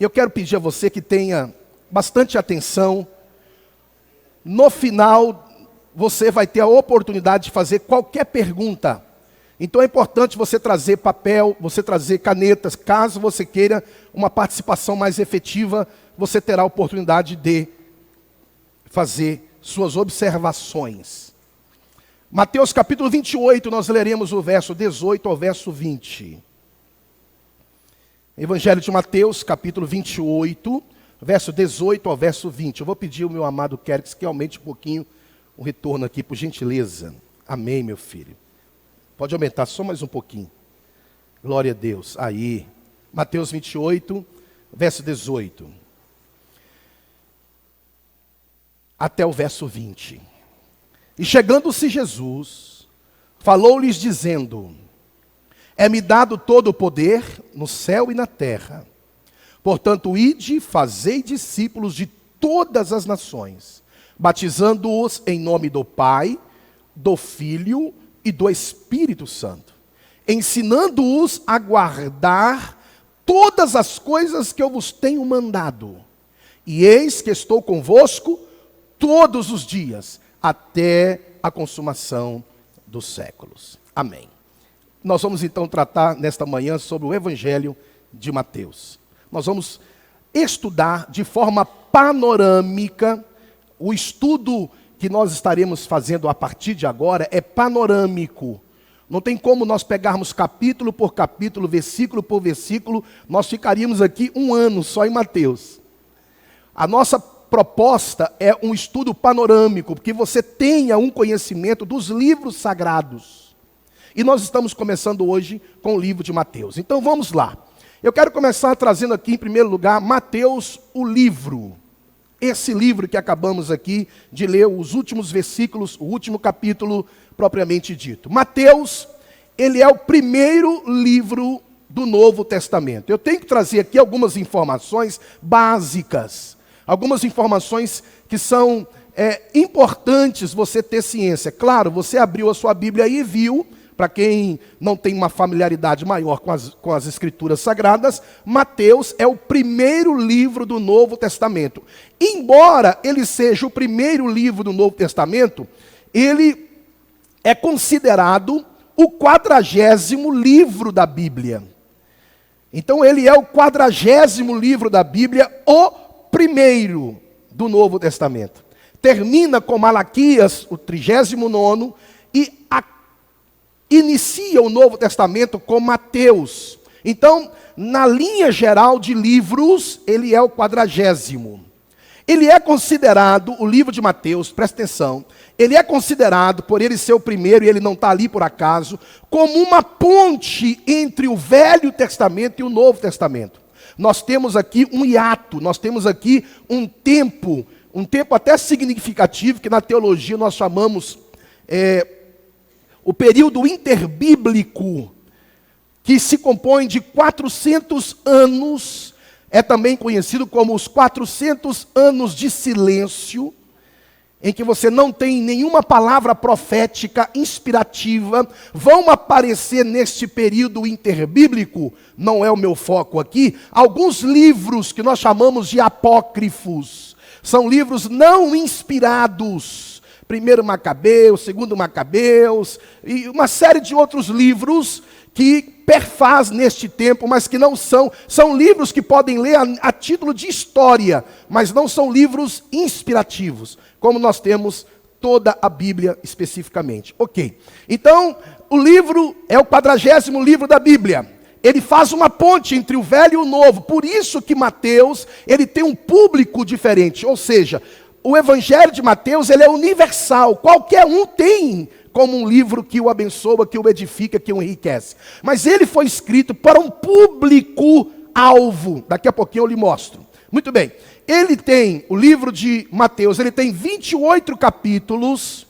eu quero pedir a você que tenha bastante atenção. No final, você vai ter a oportunidade de fazer qualquer pergunta. Então é importante você trazer papel, você trazer canetas. Caso você queira uma participação mais efetiva, você terá a oportunidade de fazer suas observações. Mateus capítulo 28, nós leremos o verso 18 ao verso 20. Evangelho de Mateus, capítulo 28, verso 18 ao verso 20. Eu vou pedir ao meu amado Kerks que aumente um pouquinho o retorno aqui, por gentileza. Amém, meu filho. Pode aumentar só mais um pouquinho. Glória a Deus. Aí, Mateus 28, verso 18. Até o verso 20. E chegando-se Jesus, falou-lhes dizendo: é-me dado todo o poder no céu e na terra. Portanto, ide, fazei discípulos de todas as nações, batizando-os em nome do Pai, do Filho e do Espírito Santo, ensinando-os a guardar todas as coisas que eu vos tenho mandado. E eis que estou convosco todos os dias, até a consumação dos séculos. Amém. Nós vamos então tratar nesta manhã sobre o Evangelho de Mateus. Nós vamos estudar de forma panorâmica. O estudo que nós estaremos fazendo a partir de agora é panorâmico. Não tem como nós pegarmos capítulo por capítulo, versículo por versículo. Nós ficaríamos aqui um ano só em Mateus. A nossa proposta é um estudo panorâmico, porque você tenha um conhecimento dos livros sagrados. E nós estamos começando hoje com o livro de Mateus. Então vamos lá. Eu quero começar trazendo aqui, em primeiro lugar, Mateus, o livro. Esse livro que acabamos aqui de ler, os últimos versículos, o último capítulo propriamente dito. Mateus, ele é o primeiro livro do Novo Testamento. Eu tenho que trazer aqui algumas informações básicas. Algumas informações que são importantes você ter ciência. Claro, você abriu a sua Bíblia e viu, para quem não tem uma familiaridade maior com as Escrituras Sagradas, Mateus é o primeiro livro do Novo Testamento. Embora ele seja o primeiro livro do Novo Testamento, ele é considerado o 40º livro da Bíblia. Então ele é o 40º livro da Bíblia, o primeiro do Novo Testamento. Termina com Malaquias, o 39º, e inicia o Novo Testamento com Mateus. Então, na linha geral de livros, ele é o 40º. Ele é considerado, o livro de Mateus, presta atenção, ele é considerado, por ele ser o primeiro, e ele não está ali por acaso, como uma ponte entre o Velho Testamento e o Novo Testamento. Nós temos aqui um hiato, nós temos aqui um tempo até significativo, que na teologia nós chamamos o período interbíblico, que se compõe de 400 anos, é também conhecido como os 400 anos de silêncio, em que você não tem nenhuma palavra profética inspirativa, vão aparecer neste período interbíblico, não é o meu foco aqui, alguns livros que nós chamamos de apócrifos. São livros não inspirados. 1 Macabeus, 2 Macabeus, e uma série de outros livros que perfaz neste tempo, mas que não são livros que podem ler a título de história, mas não são livros inspirativos, como nós temos toda a Bíblia especificamente. Ok, então o livro é o 40º livro da Bíblia. Ele faz uma ponte entre o velho e o novo, por isso que Mateus, ele tem um público diferente, ou seja, o Evangelho de Mateus, ele é universal, qualquer um tem como um livro que o abençoa, que o edifica, que o enriquece. Mas ele foi escrito para um público-alvo. Daqui a pouquinho eu lhe mostro. Muito bem. Ele tem, o livro de Mateus, ele tem 28 capítulos.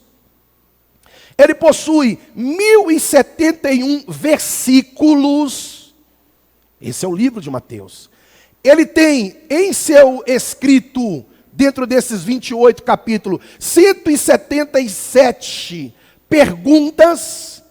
Ele possui 1071 versículos. Esse é o livro de Mateus. Ele tem em seu escrito, dentro desses 28 capítulos, 177 perguntas,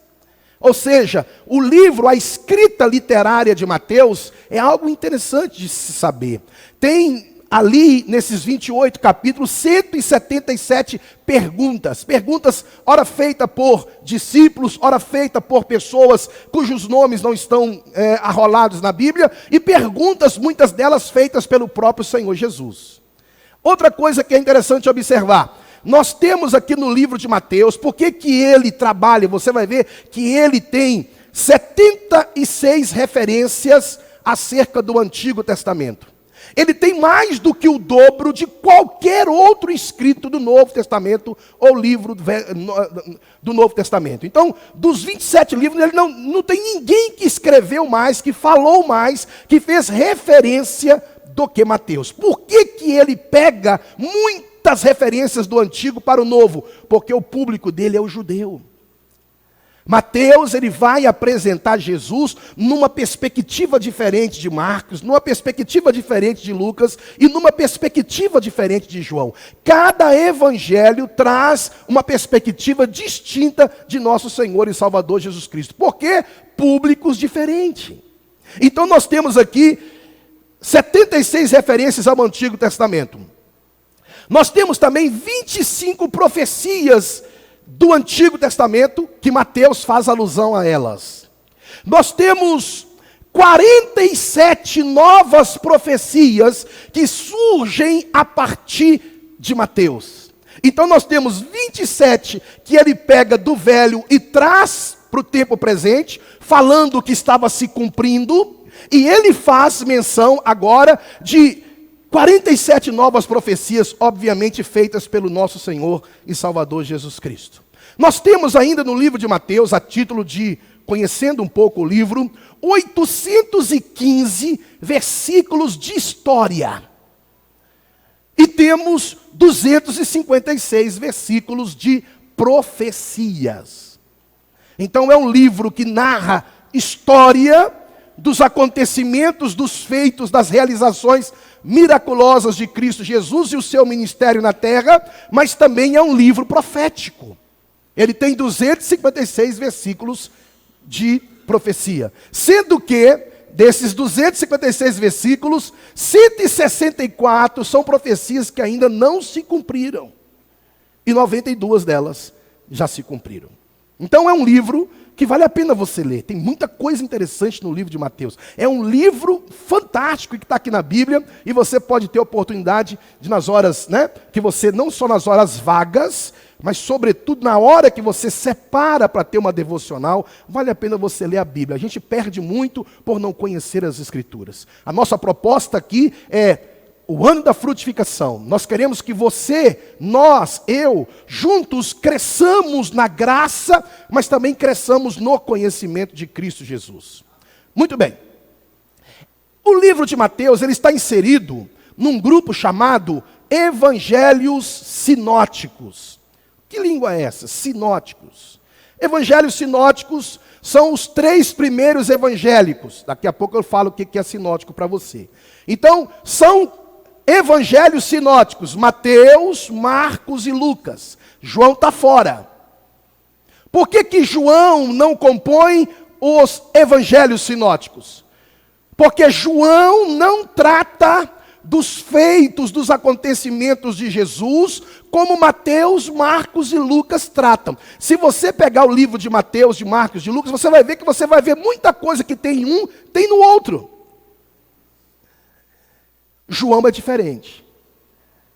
Ou seja, o livro, a escrita literária de Mateus é algo interessante de se saber. Tem ali, nesses 28 capítulos, 177 perguntas. Perguntas, ora feitas por discípulos, ora feitas por pessoas cujos nomes não estão arrolados na Bíblia, e perguntas, muitas delas feitas pelo próprio Senhor Jesus. Outra coisa que é interessante observar, nós temos aqui no livro de Mateus, por que ele trabalha? Você vai ver que ele tem 76 referências acerca do Antigo Testamento. Ele tem mais do que o dobro de qualquer outro escrito do Novo Testamento ou livro do Novo Testamento. Então, dos 27 livros, ele não tem ninguém que escreveu mais, que falou mais, que fez referência do que Mateus. Por que ele pega muitas referências do Antigo para o Novo? Porque o público dele é o judeu. Mateus, ele vai apresentar Jesus numa perspectiva diferente de Marcos, numa perspectiva diferente de Lucas e numa perspectiva diferente de João. Cada evangelho traz uma perspectiva distinta de nosso Senhor e Salvador Jesus Cristo. Por quê? Públicos diferentes. Então nós temos aqui 76 referências ao Antigo Testamento. Nós temos também 25 profecias do Antigo Testamento, que Mateus faz alusão a elas. Nós temos 47 novas profecias que surgem a partir de Mateus. Então nós temos 27 que ele pega do velho e traz para o tempo presente, falando que estava se cumprindo, e ele faz menção agora de 47 novas profecias, obviamente feitas pelo nosso Senhor e Salvador Jesus Cristo. Nós temos ainda no livro de Mateus, a título de conhecendo um pouco o livro, 815 versículos de história. E temos 256 versículos de profecias. Então é um livro que narra história dos acontecimentos, dos feitos, das realizações miraculosas de Cristo Jesus e o seu ministério na terra, mas também é um livro profético. Ele tem 256 versículos de profecia. Sendo que, desses 256 versículos, 164 são profecias que ainda não se cumpriram. E 92 delas já se cumpriram. Então é um livro que vale a pena você ler. Tem muita coisa interessante no livro de Mateus. É um livro fantástico que está aqui na Bíblia, e você pode ter oportunidade de nas horas, que você, não só nas horas vagas, mas sobretudo na hora que você separa para ter uma devocional, vale a pena você ler a Bíblia. A gente perde muito por não conhecer as Escrituras. A nossa proposta aqui é o ano da frutificação. Nós queremos que você, nós, eu, juntos cresçamos na graça, mas também cresçamos no conhecimento de Cristo Jesus. Muito bem. O livro de Mateus, ele está inserido num grupo chamado Evangelhos Sinóticos. Que língua é essa? Sinóticos. Evangelhos sinóticos são os 3 primeiros evangélicos. Daqui a pouco eu falo o que é sinótico para você. Então, são evangelhos sinóticos, Mateus, Marcos e Lucas. João está fora. Por que João não compõe os evangelhos sinóticos? Porque João não trata dos feitos, dos acontecimentos de Jesus, como Mateus, Marcos e Lucas tratam. Se você pegar o livro de Mateus, de Marcos, de Lucas, você vai ver que você vai ver muita coisa que tem em um, tem no outro. João é diferente.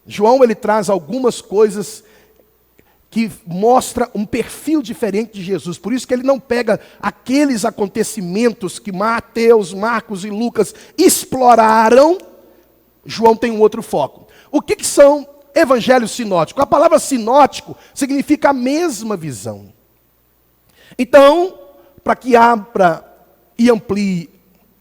João, ele traz algumas coisas que mostra um perfil diferente de Jesus. Por isso que ele não pega aqueles acontecimentos que Mateus, Marcos e Lucas exploraram. João tem um outro foco. O que são evangelhos sinóticos? A palavra sinótico significa a mesma visão. Então, para que abra e amplie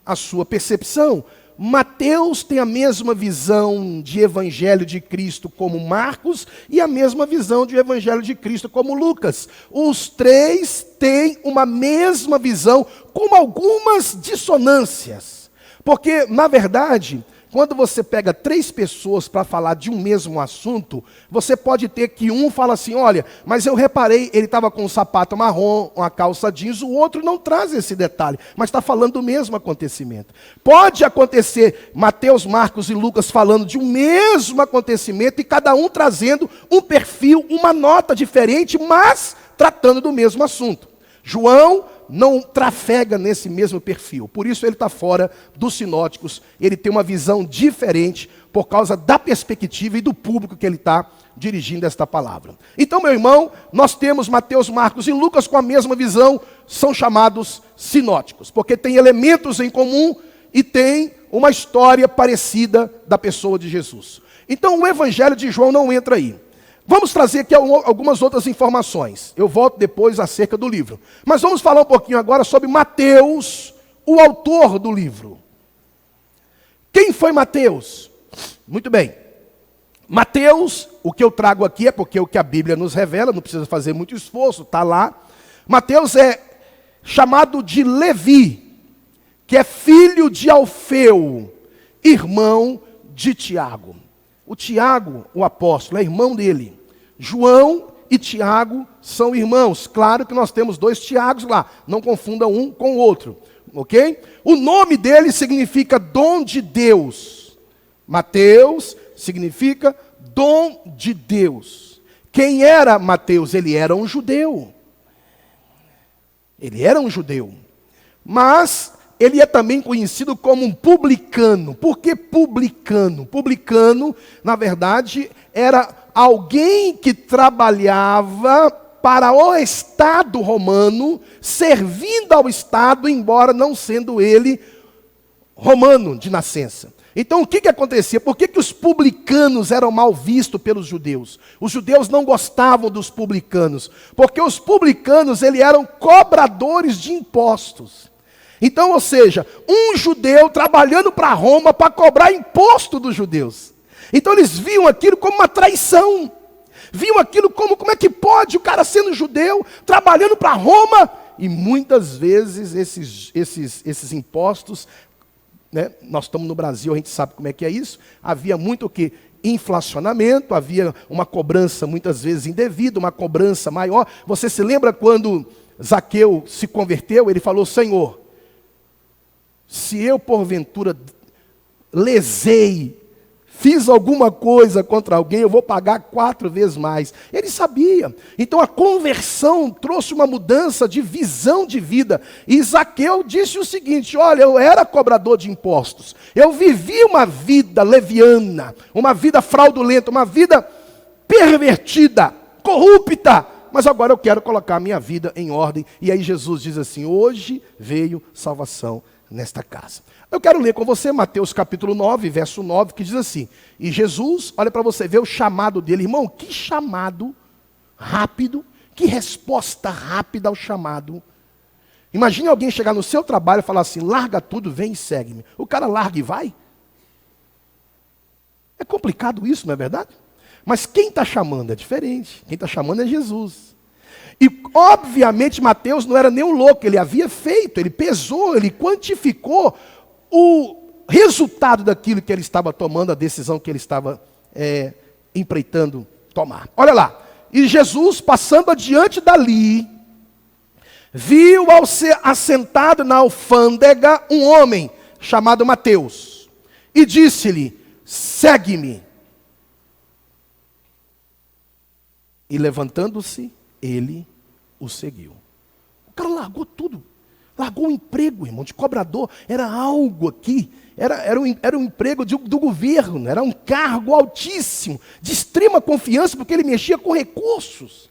a sua percepção, Mateus tem a mesma visão de evangelho de Cristo como Marcos e a mesma visão de evangelho de Cristo como Lucas. Os 3 têm uma mesma visão com algumas dissonâncias. Porque, na verdade, quando você pega 3 pessoas para falar de um mesmo assunto, você pode ter que um fala assim, olha, mas eu reparei, ele estava com um sapato marrom, uma calça jeans, o outro não traz esse detalhe, mas está falando do mesmo acontecimento. Pode acontecer Mateus, Marcos e Lucas falando de um mesmo acontecimento e cada um trazendo um perfil, uma nota diferente, mas tratando do mesmo assunto. João não trafega nesse mesmo perfil, por isso ele está fora dos sinóticos, ele tem uma visão diferente por causa da perspectiva e do público que ele está dirigindo esta palavra. Então, meu irmão, nós temos Mateus, Marcos e Lucas com a mesma visão, são chamados sinóticos, porque tem elementos em comum e tem uma história parecida da pessoa de Jesus. Então, o evangelho de João não entra aí. Vamos trazer aqui algumas outras informações. Eu volto depois acerca do livro. Mas vamos falar um pouquinho agora sobre Mateus, o autor do livro. Quem foi Mateus? Muito bem. Mateus, o que eu trago aqui é porque é o que a Bíblia nos revela, não precisa fazer muito esforço, está lá. Mateus é chamado de Levi, que é filho de Alfeu, irmão de Tiago. O Tiago, o apóstolo, é irmão dele. João e Tiago são irmãos. Claro que nós temos 2 Tiagos lá. Não confunda um com o outro. Ok? O nome dele significa dom de Deus. Mateus significa dom de Deus. Quem era Mateus? Ele era um judeu. Ele era um judeu. Mas ele é também conhecido como um publicano. Por que publicano? Publicano, na verdade, era alguém que trabalhava para o Estado romano, servindo ao Estado, embora não sendo ele romano de nascença. Então, o que acontecia? Por que os publicanos eram mal vistos pelos judeus? Os judeus não gostavam dos publicanos, porque os publicanos eram cobradores de impostos. Então, ou seja, um judeu trabalhando para Roma para cobrar imposto dos judeus. Então eles viam aquilo como uma traição. Viam aquilo como é que pode o cara sendo judeu, trabalhando para Roma? E muitas vezes esses impostos, né, nós estamos no Brasil, a gente sabe como é que é isso. Havia muito o que? Inflacionamento, havia uma cobrança muitas vezes indevida, uma cobrança maior. Você se lembra quando Zaqueu se converteu? Ele falou, Senhor, se eu porventura lesei, fiz alguma coisa contra alguém, eu vou pagar 4 vezes mais. Ele sabia. Então a conversão trouxe uma mudança de visão de vida. E Zaqueu disse o seguinte, olha, eu era cobrador de impostos. Eu vivi uma vida leviana, uma vida fraudulenta, uma vida pervertida, corrupta. Mas agora eu quero colocar a minha vida em ordem. E aí Jesus diz assim, hoje veio salvação nesta casa. Eu quero ler com você Mateus capítulo 9, verso 9, que diz assim, e Jesus, olha para você ver o chamado dele, irmão, que chamado rápido, que resposta rápida ao chamado. Imagine alguém chegar no seu trabalho e falar assim, larga tudo, vem e segue-me. O cara larga e vai. É complicado isso, não é verdade? Mas quem está chamando é diferente, quem está chamando é Jesus. E, obviamente, Mateus não era nem um louco, ele havia feito, ele pesou, ele quantificou o resultado daquilo que ele estava tomando, a decisão que ele estava empreitando tomar. Olha lá, e Jesus, passando adiante dali, viu ao ser assentado na alfândega um homem chamado Mateus, e disse-lhe, segue-me. E levantando-se, ele o seguiu. O cara largou tudo. Largou o emprego, irmão, de cobrador. Era algo aqui. Era um emprego do governo. Era um cargo altíssimo. De extrema confiança, porque ele mexia com recursos.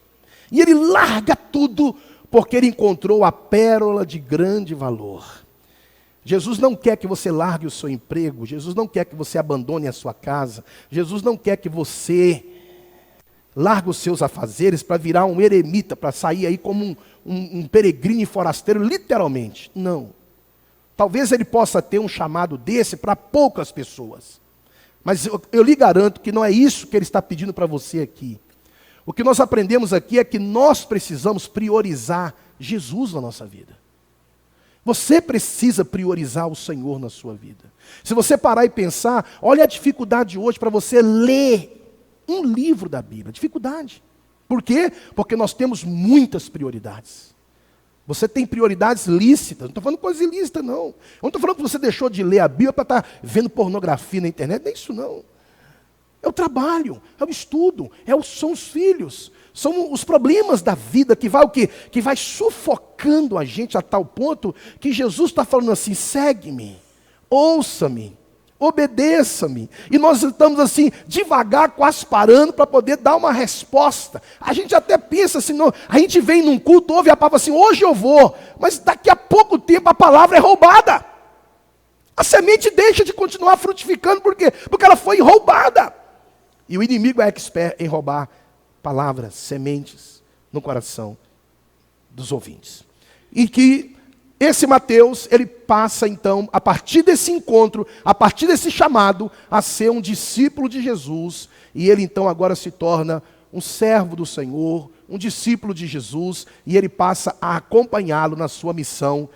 E ele larga tudo, porque ele encontrou a pérola de grande valor. Jesus não quer que você largue o seu emprego. Jesus não quer que você abandone a sua casa. Jesus não quer que você larga os seus afazeres para virar um eremita, para sair aí como um peregrino e forasteiro, literalmente. Não. Talvez ele possa ter um chamado desse para poucas pessoas. Mas eu lhe garanto que não é isso que ele está pedindo para você aqui. O que nós aprendemos aqui é que nós precisamos priorizar Jesus na nossa vida. Você precisa priorizar o Senhor na sua vida. Se você parar e pensar, olha a dificuldade hoje para você ler um livro da Bíblia. Dificuldade. Por quê? Porque nós temos muitas prioridades. Você tem prioridades lícitas. Não estou falando coisa ilícita, não. Eu não estou falando que você deixou de ler a Bíblia para estar vendo pornografia na internet. Não é isso, não. É o trabalho, é o estudo, são os filhos. São os problemas da vida que vai o quê? Que vai sufocando a gente a tal ponto que Jesus está falando assim, segue-me, ouça-me, obedeça-me. E nós estamos assim, devagar, quase parando para poder dar uma resposta. A gente até pensa assim, não, a gente vem num culto, ouve a palavra assim, hoje eu vou. Mas daqui a pouco tempo a palavra é roubada. A semente deixa de continuar frutificando, por quê? Porque ela foi roubada. E o inimigo é expert em roubar palavras, sementes no coração dos ouvintes. E que esse Mateus, ele passa então, a partir desse encontro, a partir desse chamado, a ser um discípulo de Jesus. E ele então agora se torna um servo do Senhor, um discípulo de Jesus, e ele passa a acompanhá-lo na sua missão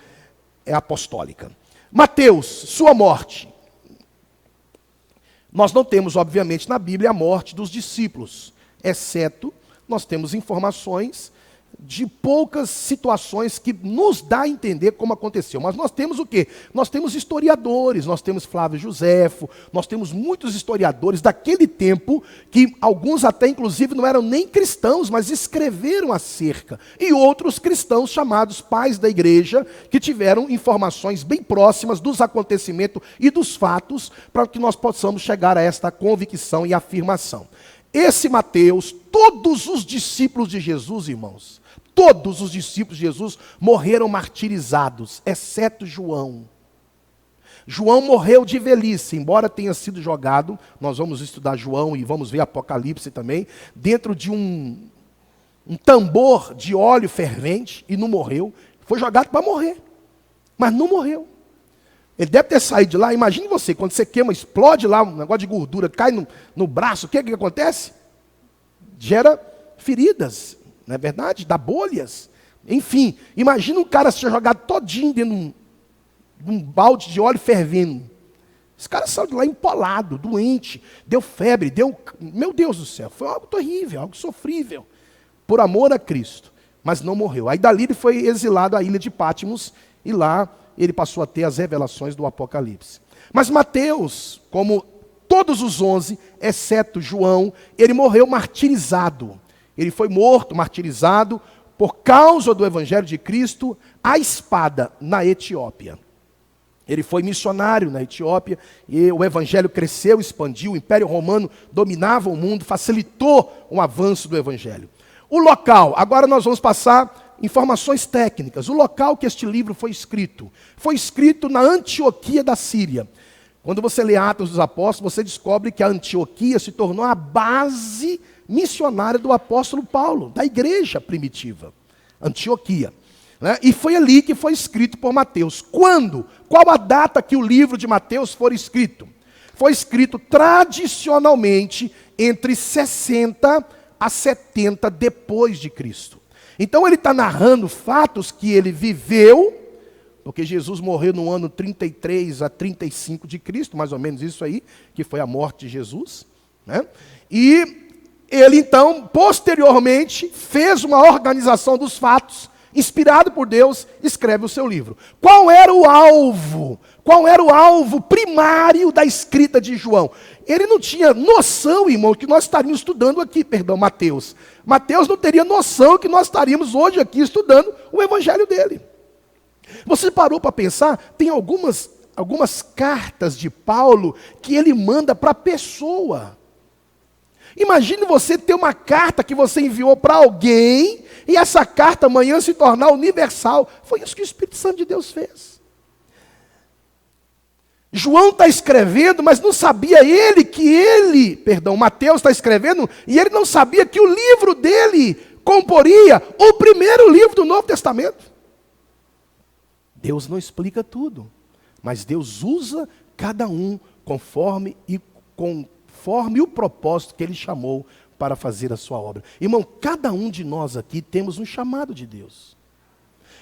apostólica. Mateus, sua morte. Nós não temos, obviamente, na Bíblia a morte dos discípulos, exceto nós temos informações de poucas situações que nos dá a entender como aconteceu. Mas nós temos o quê? Nós temos historiadores, nós temos Flávio Josefo, nós temos muitos historiadores daquele tempo, que alguns até inclusive não eram nem cristãos, mas escreveram acerca. E outros cristãos chamados pais da igreja, que tiveram informações bem próximas dos acontecimentos e dos fatos, para que nós possamos chegar a esta convicção e afirmação. Esse Mateus, todos os discípulos de Jesus, irmãos, todos os discípulos de Jesus morreram martirizados, exceto João. João morreu de velhice, embora tenha sido jogado, nós vamos estudar João e vamos ver Apocalipse também, dentro de um tambor de óleo fervente, e não morreu. Foi jogado para morrer, mas não morreu. Ele deve ter saído de lá. Imagine você, quando você queima, explode lá um negócio de gordura, cai no braço, o que acontece? Gera feridas, não é verdade? Dá bolhas. Enfim, imagina um cara ser jogado todinho dentro de um balde de óleo fervendo. Esse cara saiu de lá empolado, doente, deu febre, meu Deus do céu, foi algo terrível, algo sofrível, por amor a Cristo, mas não morreu. Aí dali ele foi exilado à ilha de Patmos, e lá ele passou a ter as revelações do Apocalipse. Mas Mateus, como todos os 11, exceto João, ele morreu martirizado. Ele foi morto, martirizado, por causa do Evangelho de Cristo, à espada, na Etiópia. Ele foi missionário na Etiópia, e o Evangelho cresceu, expandiu, o Império Romano dominava o mundo, facilitou o avanço do Evangelho. O local, agora nós vamos passar informações técnicas. O local que este livro foi escrito na Antioquia da Síria. Quando você lê Atos dos Apóstolos, você descobre que a Antioquia se tornou a base missionária do apóstolo Paulo, da igreja primitiva. Antioquia. Né? E foi ali que foi escrito por Mateus. Quando? Qual a data que o livro de Mateus foi escrito? Foi escrito tradicionalmente entre 60 a 70 depois de Cristo. Então ele está narrando fatos que ele viveu, porque Jesus morreu no ano 33 a 35 de Cristo, mais ou menos isso aí, que foi a morte de Jesus. Né? E ele então, posteriormente, fez uma organização dos fatos, inspirado por Deus, escreve o seu livro. Qual era o alvo? Qual era o alvo primário da escrita de João? Ele não tinha noção, irmão, que nós estaríamos estudando aqui, Mateus. Mateus não teria noção que nós estaríamos hoje aqui estudando o evangelho dele. Você parou para pensar? Tem algumas cartas de Paulo que ele manda para a pessoa. Imagine você ter uma carta que você enviou para alguém e essa carta amanhã se tornar universal. Foi isso que o Espírito Santo de Deus fez. João está escrevendo, mas não sabia Mateus está escrevendo, e ele não sabia que o livro dele comporia o primeiro livro do Novo Testamento. Deus não explica tudo, mas Deus usa cada um conforme o propósito que Ele chamou para fazer a sua obra. Irmão, cada um de nós aqui temos um chamado de Deus.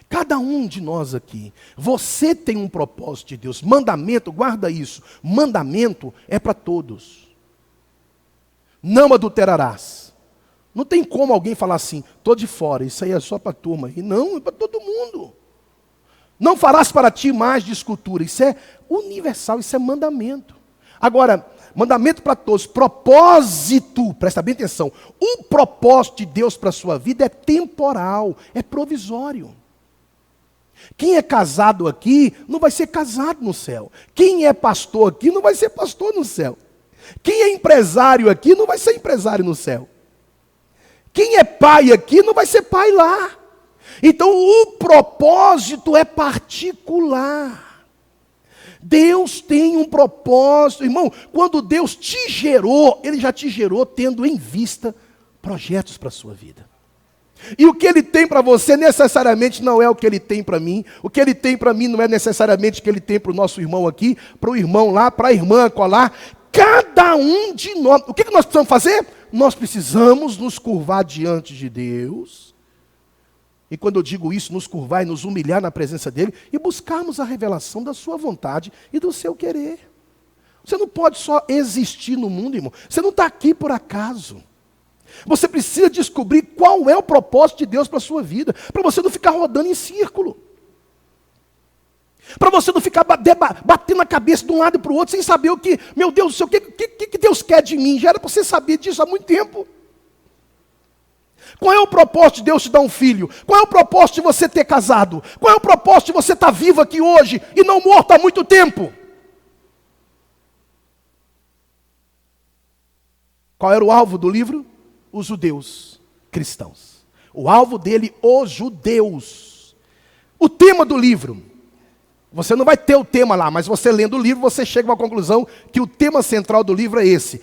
Cada um de nós aqui, você tem um propósito de Deus. Mandamento, guarda isso. Mandamento é para todos. Não adulterarás. Não tem como alguém falar assim, estou de fora, isso aí é só para a turma. E não, é para todo mundo. Não farás para ti mais de escultura. Isso é universal, isso é mandamento. Agora, mandamento para todos, propósito, presta bem atenção. O propósito de Deus para a sua vida é temporal, é provisório. Quem é casado aqui não vai ser casado no céu. Quem é pastor aqui não vai ser pastor no céu. Quem é empresário aqui não vai ser empresário no céu. Quem é pai aqui não vai ser pai lá. Então o propósito é particular. Deus tem um propósito. Irmão, quando Deus te gerou, Ele já te gerou tendo em vista projetos para a sua vida. E o que Ele tem para você necessariamente não é o que Ele tem para mim. O que Ele tem para mim não é necessariamente o que Ele tem para o nosso irmão aqui, para o irmão lá, para a irmã colar. Cada um de nós, o que nós precisamos fazer? Nós precisamos nos curvar diante de Deus. E quando eu digo isso, nos curvar e nos humilhar na presença dEle e buscarmos a revelação da sua vontade e do seu querer. Você não pode só existir no mundo, irmão. Você não está aqui por acaso. Você precisa descobrir qual é o propósito de Deus para a sua vida, para você não ficar rodando em círculo. Para você não ficar batendo a cabeça de um lado e para o outro, sem saber o que, meu Deus do céu, o que Deus quer de mim? Já era para você saber disso há muito tempo. Qual é o propósito de Deus te dar um filho? Qual é o propósito de você ter casado? Qual é o propósito de você estar vivo aqui hoje e não morto há muito tempo? Qual era o alvo do livro? Os judeus cristãos. O alvo dele, os judeus. O tema do livro. Você não vai ter o tema lá, mas você lendo o livro, você chega a uma conclusão que o tema central do livro é esse.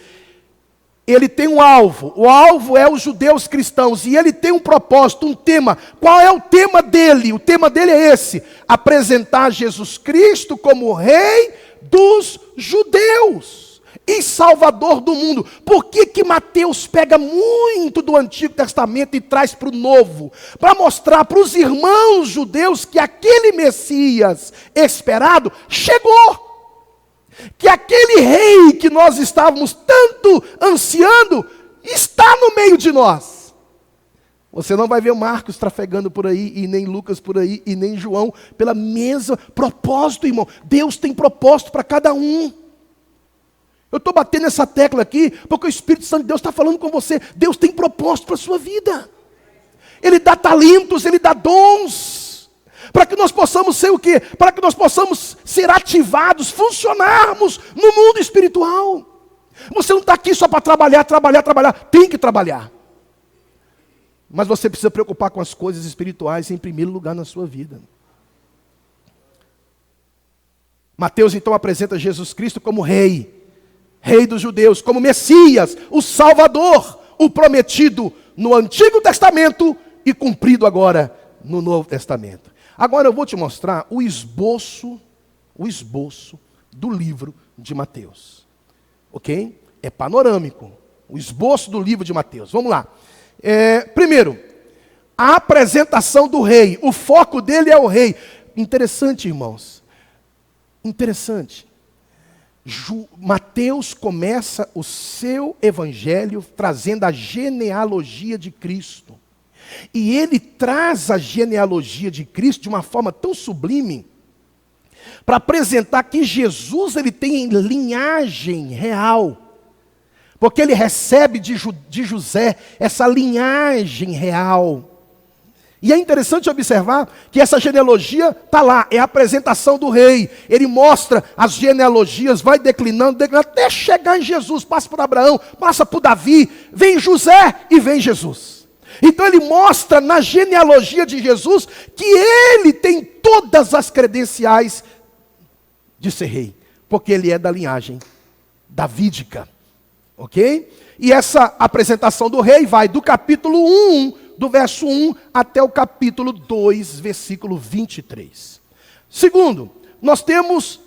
Ele tem um alvo, o alvo é os judeus cristãos, e ele tem um propósito, um tema. Qual é o tema dele? O tema dele é esse: apresentar Jesus Cristo como Rei dos judeus e Salvador do mundo. Por que Mateus pega muito do Antigo Testamento e traz para o Novo? Para mostrar para os irmãos judeus que aquele Messias esperado chegou. Que aquele rei que nós estávamos tanto ansiando está no meio de nós. Você não vai ver Marcos trafegando por aí, e nem Lucas por aí, e nem João, pela mesma propósito, irmão. Deus tem propósito para cada um. Eu estou batendo essa tecla aqui, porque o Espírito Santo de Deus está falando com você. Deus tem propósito para a sua vida. Ele dá talentos, Ele dá dons. Para que nós possamos ser o quê? Para que nós possamos ser ativados, funcionarmos no mundo espiritual. Você não está aqui só para trabalhar. Tem que trabalhar. Mas você precisa preocupar com as coisas espirituais em primeiro lugar na sua vida. Mateus então apresenta Jesus Cristo como Rei dos judeus, como Messias, o Salvador, o prometido no Antigo Testamento e cumprido agora no Novo Testamento. Agora eu vou te mostrar o esboço do livro de Mateus. Ok? É panorâmico. O esboço do livro de Mateus. Vamos lá. Primeiro, a apresentação do rei. O foco dele é o rei. Interessante, irmãos. Interessante. Mateus começa o seu evangelho trazendo a genealogia de Cristo. E ele traz a genealogia de Cristo de uma forma tão sublime, para apresentar que Jesus ele tem linhagem real. Porque ele recebe de José essa linhagem real. E é interessante observar que essa genealogia está lá, é a apresentação do rei. Ele mostra as genealogias, vai declinando, até chegar em Jesus. Passa por Abraão, passa por Davi, vem José e vem Jesus. Então ele mostra na genealogia de Jesus que ele tem todas as credenciais de ser rei. Porque ele é da linhagem davídica. Ok? E essa apresentação do rei vai do capítulo 1, do verso 1 até o capítulo 2, versículo 23. Segundo, nós temos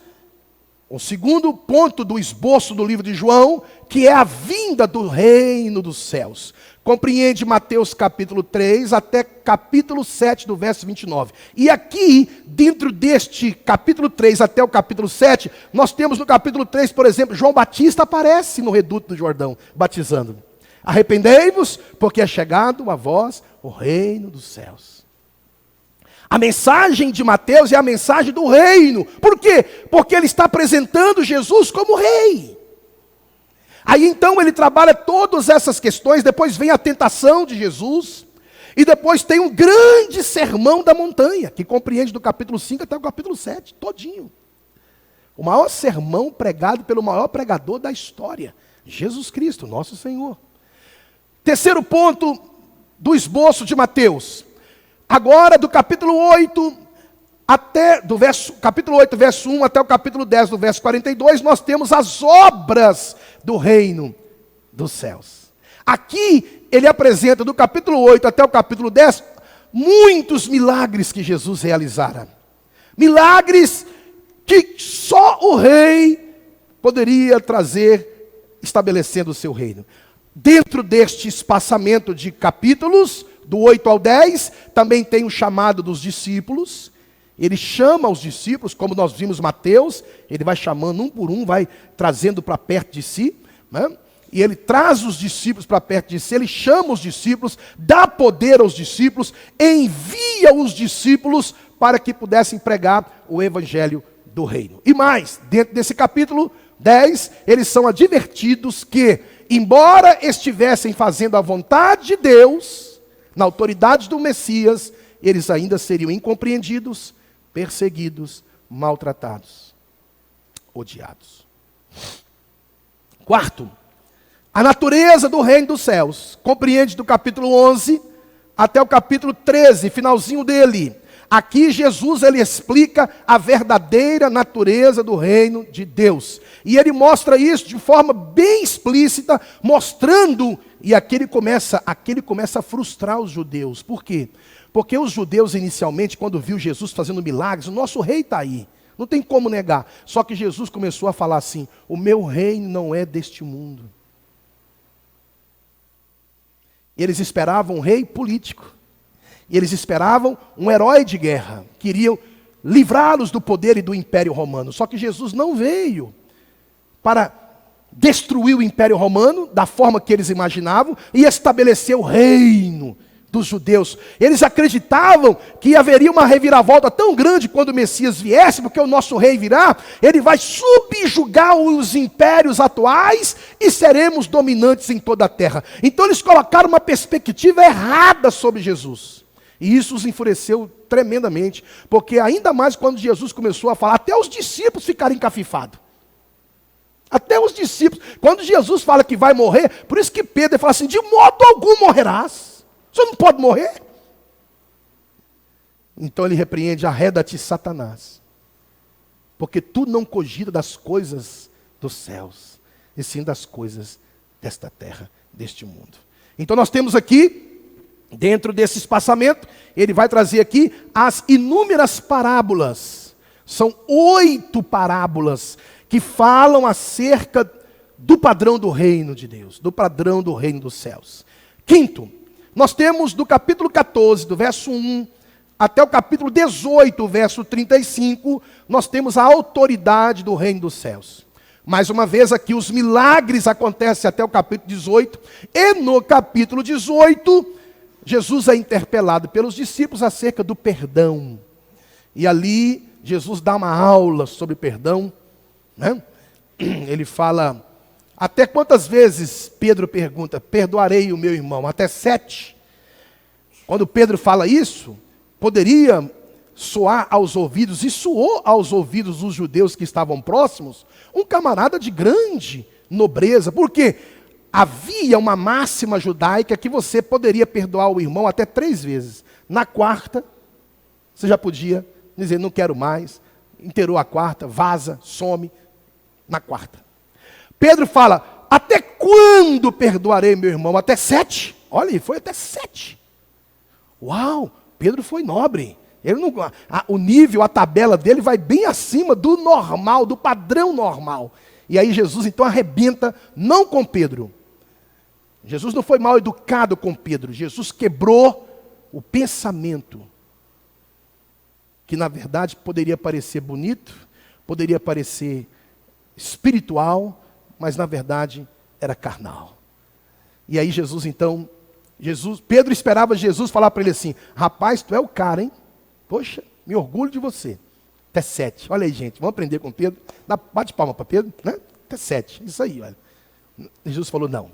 O segundo ponto do esboço do livro de João, que é a vinda do reino dos céus. Compreende Mateus capítulo 3 até capítulo 7 do verso 29. E aqui, dentro deste capítulo 3 até o capítulo 7, nós temos no capítulo 3, por exemplo, João Batista aparece no reduto do Jordão, batizando. Arrependei-vos, porque é chegado a vós o reino dos céus. A mensagem de Mateus é a mensagem do reino. Por quê? Porque ele está apresentando Jesus como rei. Aí então ele trabalha todas essas questões, depois vem a tentação de Jesus, e depois tem um grande sermão da montanha, que compreende do capítulo 5 até o capítulo 7, todinho. O maior sermão pregado pelo maior pregador da história, Jesus Cristo, nosso Senhor. Terceiro ponto do esboço de Mateus. Agora, do capítulo 8, capítulo 8, verso 1, até o capítulo 10, do verso 42, nós temos as obras do reino dos céus. Aqui, ele apresenta, do capítulo 8 até o capítulo 10, muitos milagres que Jesus realizara. Milagres que só o rei poderia trazer, estabelecendo o seu reino. Dentro deste espaçamento de capítulos, do 8 ao 10, também tem o chamado dos discípulos. Ele chama os discípulos, como nós vimos Mateus, ele vai chamando um por um, vai trazendo para perto de si, né? E ele traz os discípulos para perto de si, ele chama os discípulos, dá poder aos discípulos, envia os discípulos para que pudessem pregar o evangelho do reino. E mais, dentro desse capítulo 10, eles são advertidos que, embora estivessem fazendo a vontade de Deus, na autoridade do Messias, eles ainda seriam incompreendidos, perseguidos, maltratados, odiados. Quarto, a natureza do reino dos céus. Compreende do capítulo 11 até o capítulo 13, finalzinho dele. Aqui Jesus ele explica a verdadeira natureza do reino de Deus. E ele mostra isso de forma bem explícita, mostrando, e aqui ele começa a frustrar os judeus. Por quê? Porque os judeus inicialmente, quando viu Jesus fazendo milagres, o nosso rei está aí, não tem como negar. Só que Jesus começou a falar assim: o meu reino não é deste mundo. Eles esperavam um rei político. E eles esperavam um herói de guerra, queriam livrá-los do poder e do Império Romano. Só que Jesus não veio para destruir o Império Romano da forma que eles imaginavam e estabelecer o reino dos judeus. Eles acreditavam que haveria uma reviravolta tão grande quando o Messias viesse, porque o nosso rei virá, ele vai subjugar os impérios atuais e seremos dominantes em toda a terra. Então eles colocaram uma perspectiva errada sobre Jesus. E isso os enfureceu tremendamente, porque ainda mais quando Jesus começou a falar, até os discípulos ficaram encafifados. Até os discípulos, quando Jesus fala que vai morrer, por isso que Pedro fala assim: de modo algum morrerás, você não pode morrer. Então ele repreende: arreda-te, Satanás, porque tu não cogita das coisas dos céus, e sim das coisas desta terra, deste mundo. Então nós temos aqui, dentro desse espaçamento, ele vai trazer aqui as inúmeras parábolas. São 8 parábolas que falam acerca do padrão do reino de Deus, do padrão do reino dos céus. Quinto, nós temos do capítulo 14, do verso 1, até o capítulo 18, verso 35, nós temos a autoridade do reino dos céus. Mais uma vez aqui, os milagres acontecem até o capítulo 18, e no capítulo 18, Jesus é interpelado pelos discípulos acerca do perdão. E ali, Jesus dá uma aula sobre perdão, né? Ele fala, até quantas vezes, Pedro pergunta, perdoarei o meu irmão? Até 7. Quando Pedro fala isso, poderia soar aos ouvidos, e soou aos ouvidos dos judeus que estavam próximos, um camarada de grande nobreza. Por quê? Havia uma máxima judaica que você poderia perdoar o irmão até 3 vezes. Na quarta, você já podia dizer, não quero mais, inteirou a quarta, vaza, some, na quarta. Pedro fala, até quando perdoarei meu irmão? Até 7? Olha, foi até 7. Uau, Pedro foi nobre. Ele não, o nível, a tabela dele vai bem acima do normal, do padrão normal. E aí Jesus então arrebenta, não com Pedro. Jesus não foi mal educado com Pedro. Jesus quebrou o pensamento, que na verdade poderia parecer bonito, poderia parecer espiritual, mas na verdade era carnal. E aí Jesus então, Pedro esperava Jesus falar para ele assim: rapaz, tu é o cara, hein? Poxa, me orgulho de você. Até 7. Olha aí, gente, vamos aprender com Pedro. Bate palma para Pedro, né? Até 7. Isso aí, olha. Jesus falou: não.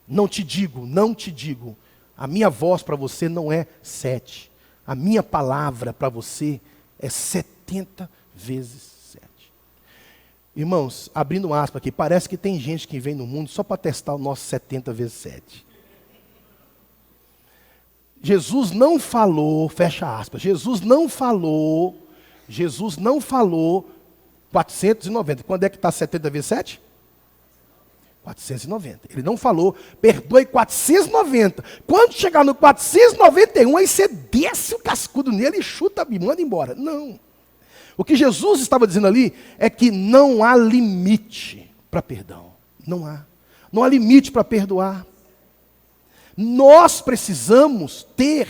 Não te digo. A minha voz para você não é 7. A minha palavra para você é 70 vezes 7. Irmãos, abrindo aspas aqui, parece que tem gente que vem no mundo só para testar o nosso 70 vezes 7. Jesus não falou, fecha aspas, Jesus não falou 490. Quando é que está 70 vezes 7? 490. Ele não falou, perdoe 490. Quando chegar no 491, aí você desce o cascudo nele e chuta e manda embora. Não. O que Jesus estava dizendo ali é que não há limite para perdão. Não há. Não há limite para perdoar. Nós precisamos ter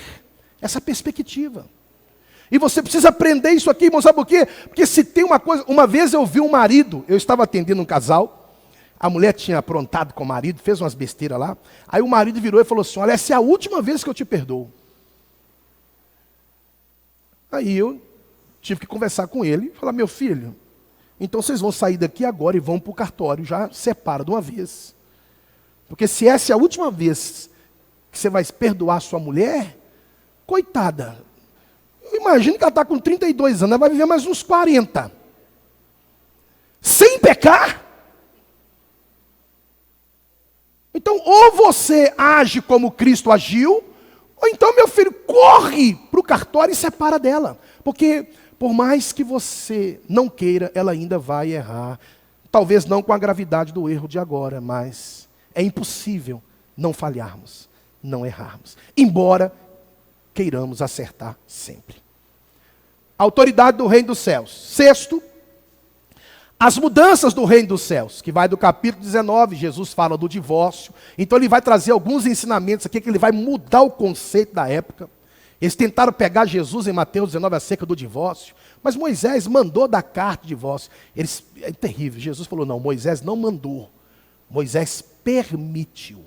essa perspectiva. E você precisa aprender isso aqui, irmão, sabe por quê? Porque se tem uma coisa... Uma vez eu vi um marido, eu estava atendendo um casal, a mulher tinha aprontado com o marido, fez umas besteiras lá, aí o marido virou e falou assim: olha, essa é a última vez que eu te perdoo. Aí eu tive que conversar com ele e falar: meu filho, então vocês vão sair daqui agora e vão para o cartório, já separa de uma vez. Porque se essa é a última vez que você vai perdoar sua mulher, coitada, imagina que ela está com 32 anos, ela vai viver mais uns 40. Sem pecar? Então, ou você age como Cristo agiu, ou então, meu filho, corre para o cartório e separa dela. Porque, por mais que você não queira, ela ainda vai errar. Talvez não com a gravidade do erro de agora, mas é impossível não falharmos, não errarmos. Embora queiramos acertar sempre. Autoridade do reino dos céus. Sexto, as mudanças do reino dos céus, que vai do capítulo 19, Jesus fala do divórcio. Então ele vai trazer alguns ensinamentos aqui, que ele vai mudar o conceito da época. Eles tentaram pegar Jesus em Mateus 19 acerca do divórcio, mas Moisés mandou dar carta de divórcio. É terrível, Jesus falou: não, Moisés não mandou, Moisés permitiu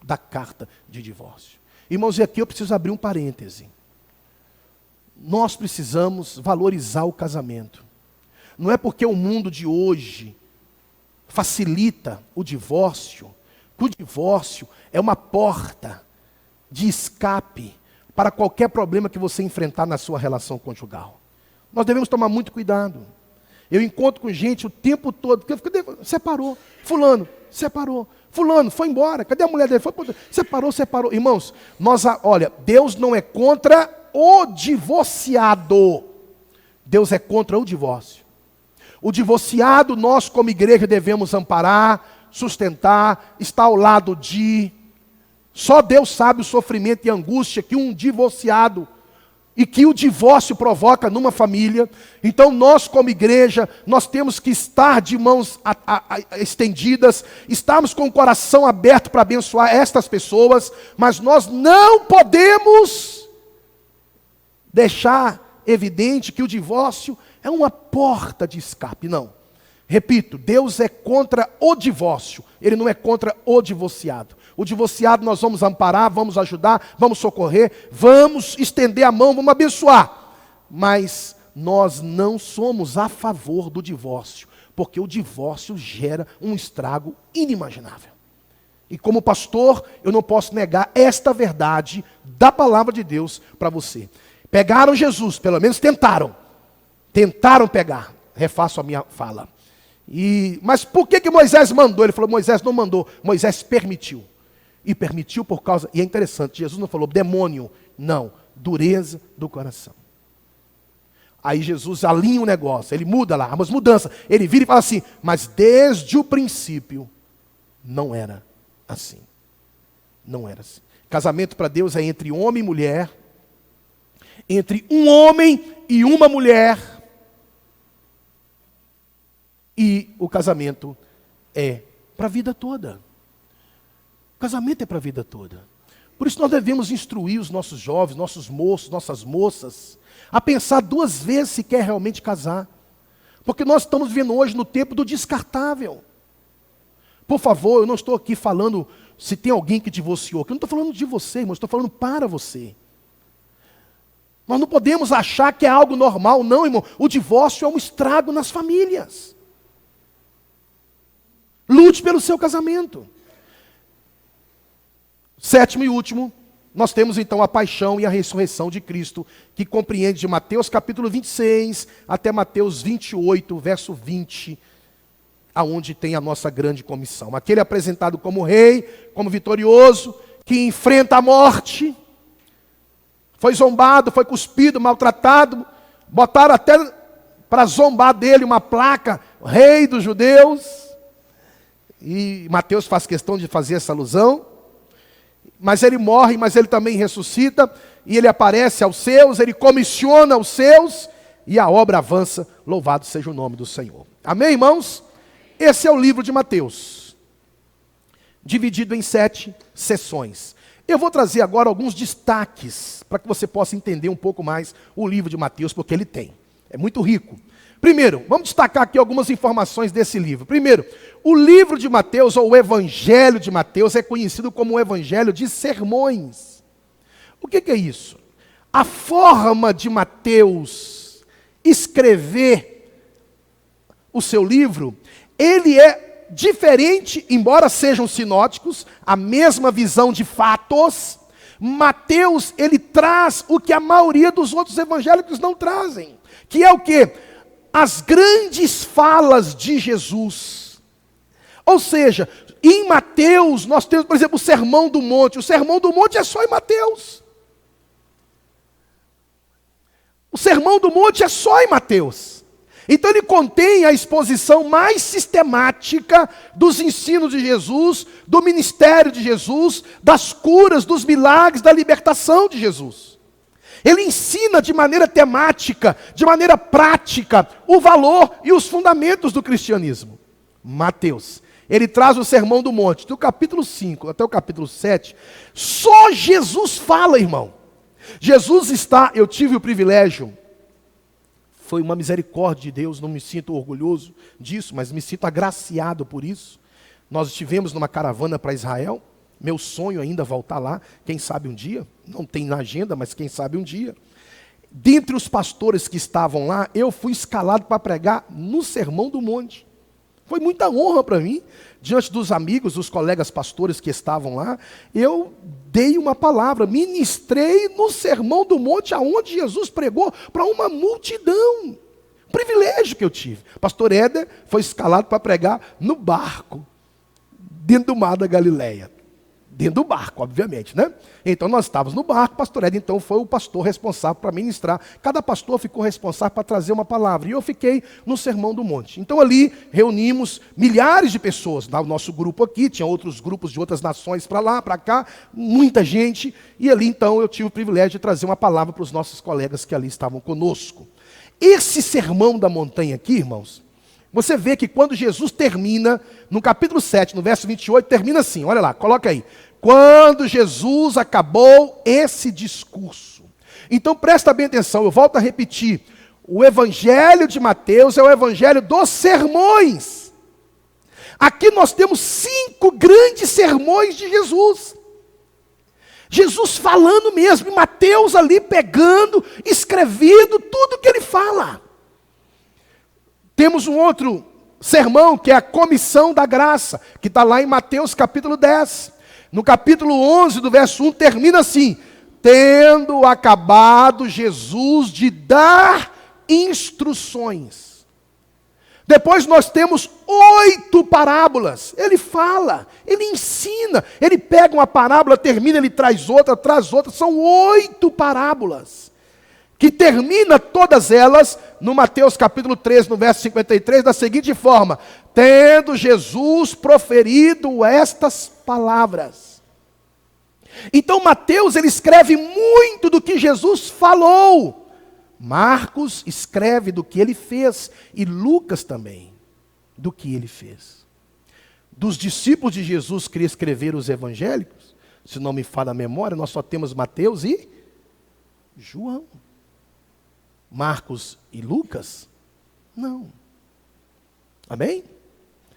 dar carta de divórcio. Irmãos, e aqui eu preciso abrir um parêntese. Nós precisamos valorizar o casamento. Não é porque o mundo de hoje facilita o divórcio, que o divórcio é uma porta de escape para qualquer problema que você enfrentar na sua relação conjugal. Nós devemos tomar muito cuidado. Eu encontro com gente o tempo todo, separou, fulano, separou, fulano, foi embora, cadê a mulher dele? Separou. Irmãos, olha, Deus não é contra o divorciado, Deus é contra o divórcio. O divorciado, nós como igreja devemos amparar, sustentar, estar ao lado de... Só Deus sabe o sofrimento e a angústia que um divorciado e que o divórcio provoca numa família. Então nós como igreja, nós temos que estar de mãos estendidas, estarmos com o coração aberto para abençoar estas pessoas, mas nós não podemos deixar evidente que o divórcio é uma porta de escape, não. Repito, Deus é contra o divórcio, Ele não é contra o divorciado. O divorciado nós vamos amparar, vamos ajudar, vamos socorrer, vamos estender a mão, vamos abençoar. Mas nós não somos a favor do divórcio, porque o divórcio gera um estrago inimaginável. E como pastor, eu não posso negar esta verdade da palavra de Deus para você. Pegaram Jesus, pelo menos tentaram pegar. Refaço a minha fala. Mas por que Moisés mandou? Ele falou: Moisés não mandou, Moisés permitiu. E permitiu por causa, e é interessante, Jesus não falou demônio, não, dureza do coração. Aí Jesus alinha o negócio, ele muda lá, mas mudança. Ele vira e fala assim: mas desde o princípio não era assim. Não era assim. Casamento para Deus é entre homem e mulher, entre um homem e uma mulher, e o casamento é para a vida toda. O casamento é para a vida toda. Por isso nós devemos instruir os nossos jovens, nossos moços, nossas moças, a pensar 2 vezes se quer realmente casar. Porque nós estamos vivendo hoje no tempo do descartável. Por favor, eu não estou aqui falando se tem alguém que divorciou, eu não estou falando de você, irmão, eu estou falando para você. Nós não podemos achar que é algo normal, não, irmão. O divórcio é um estrago nas famílias. Lute pelo seu casamento. 7º e último, nós temos então a paixão e a ressurreição de Cristo, que compreende de Mateus capítulo 26 até Mateus 28, verso 20, aonde tem a nossa grande comissão. Aquele apresentado como rei, como vitorioso, que enfrenta a morte, foi zombado, foi cuspido, maltratado, botaram até para zombar dele uma placa, rei dos judeus, e Mateus faz questão de fazer essa alusão. Mas ele morre, mas ele também ressuscita, e ele aparece aos seus, ele comissiona os seus, e a obra avança, louvado seja o nome do Senhor. Amém, irmãos? Esse é o livro de Mateus, dividido em 7 sessões. Eu vou trazer agora alguns destaques, para que você possa entender um pouco mais o livro de Mateus, porque ele tem. É muito rico. Primeiro, vamos destacar aqui algumas informações desse livro. Primeiro, o livro de Mateus, ou o Evangelho de Mateus, é conhecido como o Evangelho de Sermões. O que é isso? A forma de Mateus escrever o seu livro, ele é diferente, embora sejam sinóticos, a mesma visão de fatos. Mateus, ele traz o que a maioria dos outros evangélicos não trazem, que é o quê? As grandes falas de Jesus. Ou seja, em Mateus nós temos, por exemplo, o Sermão do Monte. O Sermão do Monte é só em Mateus. O Sermão do Monte é só em Mateus. Então ele contém a exposição mais sistemática dos ensinos de Jesus, do ministério de Jesus, das curas, dos milagres, da libertação de Jesus. Ele ensina de maneira temática, de maneira prática, o valor e os fundamentos do cristianismo. Mateus, ele traz o Sermão do Monte, do capítulo 5 até o capítulo 7, só Jesus fala, irmão. Jesus está, eu tive o privilégio, foi uma misericórdia de Deus, não me sinto orgulhoso disso, mas me sinto agraciado por isso. Nós estivemos numa caravana para Israel. Meu sonho ainda é voltar lá, quem sabe um dia, não tem na agenda, mas quem sabe um dia. Dentre os pastores que estavam lá, eu fui escalado para pregar no Sermão do Monte. Foi muita honra para mim, diante dos amigos, dos colegas pastores que estavam lá, eu dei uma palavra, ministrei no Sermão do Monte, aonde Jesus pregou para uma multidão. Privilégio que eu tive. Pastor Éder foi escalado para pregar no barco, dentro do mar da Galileia. Dentro do barco, obviamente, né? Então nós estávamos no barco, pastor Ed, então foi o pastor responsável para ministrar. Cada pastor ficou responsável para trazer uma palavra. E eu fiquei no Sermão do Monte. Então ali reunimos milhares de pessoas. No nosso grupo aqui, tinha outros grupos de outras nações para lá, para cá, muita gente. E ali então eu tive o privilégio de trazer uma palavra para os nossos colegas que ali estavam conosco. Esse Sermão da Montanha aqui, irmãos, você vê que quando Jesus termina, no capítulo 7, no verso 28, termina assim, olha lá, coloca aí. Quando Jesus acabou esse discurso. Então presta bem atenção, eu volto a repetir. O Evangelho de Mateus é o Evangelho dos sermões. Aqui nós temos 5 grandes sermões de Jesus. Jesus falando mesmo, e Mateus ali pegando, escrevendo tudo que ele fala. Temos um outro sermão, que é a comissão da graça, que está lá em Mateus capítulo 10. No capítulo 11, do verso 1, termina assim: tendo acabado Jesus de dar instruções. Depois nós temos 8 parábolas. Ele fala, ele ensina, ele pega uma parábola, termina, ele traz outra, são 8 parábolas. Que termina todas elas, no Mateus capítulo 13, no verso 53, da seguinte forma: tendo Jesus proferido estas palavras. Então Mateus, ele escreve muito do que Jesus falou. Marcos escreve do que ele fez. E Lucas também, do que ele fez. Dos discípulos de Jesus que escreveram os evangélicos, se não me falha a memória, nós só temos Mateus e João. Marcos e Lucas? Não. Amém?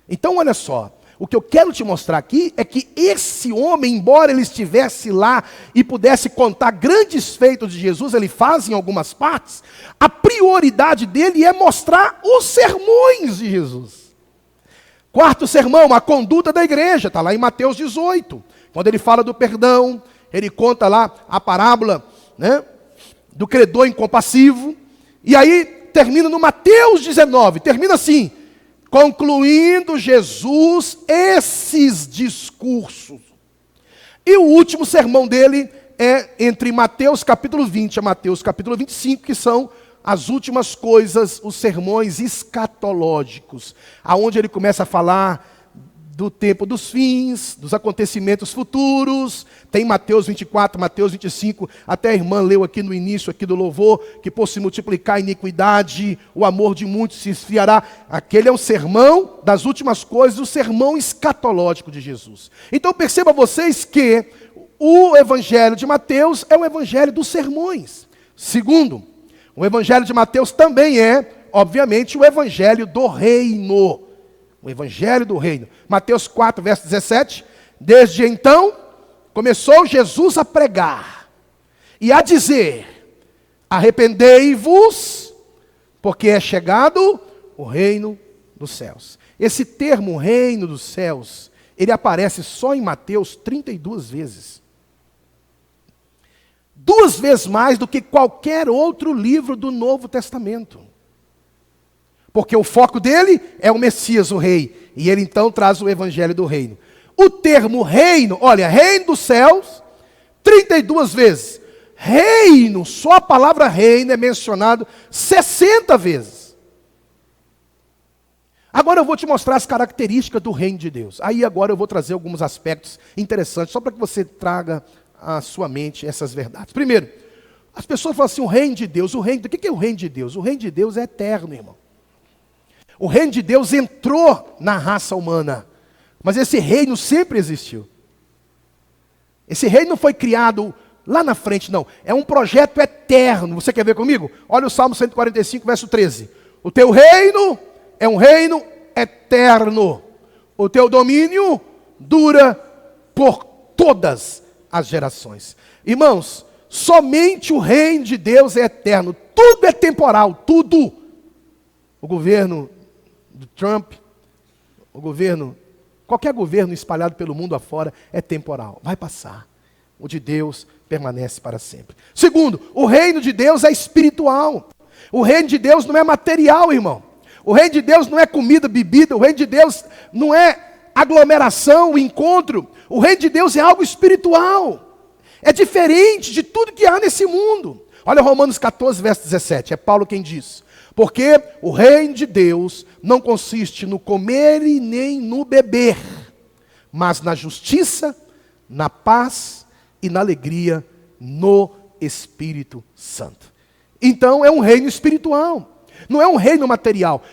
Então olha só, o que eu quero te mostrar aqui é que esse homem, embora ele estivesse lá e pudesse contar grandes feitos de Jesus, ele faz em algumas partes, a prioridade dele é mostrar os sermões de Jesus. Quarto sermão, a conduta da igreja, está lá em Mateus 18. Quando ele fala do perdão, ele conta lá a parábola, né, do credor incompassivo. E aí termina no Mateus 19, termina assim: concluindo Jesus esses discursos. E o último sermão dele é entre Mateus capítulo 20 a Mateus capítulo 25, que são as últimas coisas, os sermões escatológicos, aonde ele começa a falar do tempo dos fins, dos acontecimentos futuros. Tem Mateus 24, Mateus 25, até a irmã leu aqui no início aqui do louvor, que por se multiplicar a iniquidade, o amor de muitos se esfriará. Aquele é o sermão das últimas coisas, o sermão escatológico de Jesus. Então perceba vocês que o evangelho de Mateus é o evangelho dos sermões. Segundo, o evangelho de Mateus também é, obviamente, o evangelho do reino. O evangelho do reino. Mateus 4, verso 17. Desde então, começou Jesus a pregar e a dizer: arrependei-vos, porque é chegado o reino dos céus. Esse termo, reino dos céus, ele aparece só em Mateus 32 vezes. 2 vezes mais do que qualquer outro livro do Novo Testamento. Porque o foco dele é o Messias, o rei. E ele então traz o evangelho do reino. O termo reino, olha, reino dos céus, 32 vezes. Reino, só a palavra reino é mencionado 60 vezes. Agora eu vou te mostrar as características do reino de Deus. Aí agora eu vou trazer alguns aspectos interessantes, só para que você traga à sua mente essas verdades. Primeiro, as pessoas falam assim, o reino de Deus, o que é o reino de Deus? O reino de Deus é eterno, irmão. O reino de Deus entrou na raça humana, mas esse reino sempre existiu. Esse reino não foi criado lá na frente, não. É um projeto eterno. Você quer ver comigo? Olha o Salmo 145, verso 13. O teu reino é um reino eterno. O teu domínio dura por todas as gerações. Irmãos, somente o reino de Deus é eterno. Tudo é temporal, tudo. O governo do Trump, o governo, qualquer governo espalhado pelo mundo afora é temporal, vai passar. O de Deus permanece para sempre. Segundo, o reino de Deus é espiritual. O reino de Deus não é material, irmão. O reino de Deus não é comida, bebida. O reino de Deus não é aglomeração, encontro. O reino de Deus é algo espiritual. É diferente de tudo que há nesse mundo. Olha Romanos 14, verso 17. É Paulo quem diz. Porque o reino de Deus não consiste no comer e nem no beber, mas na justiça, na paz e na alegria no Espírito Santo. Então é um reino espiritual, não é um reino material.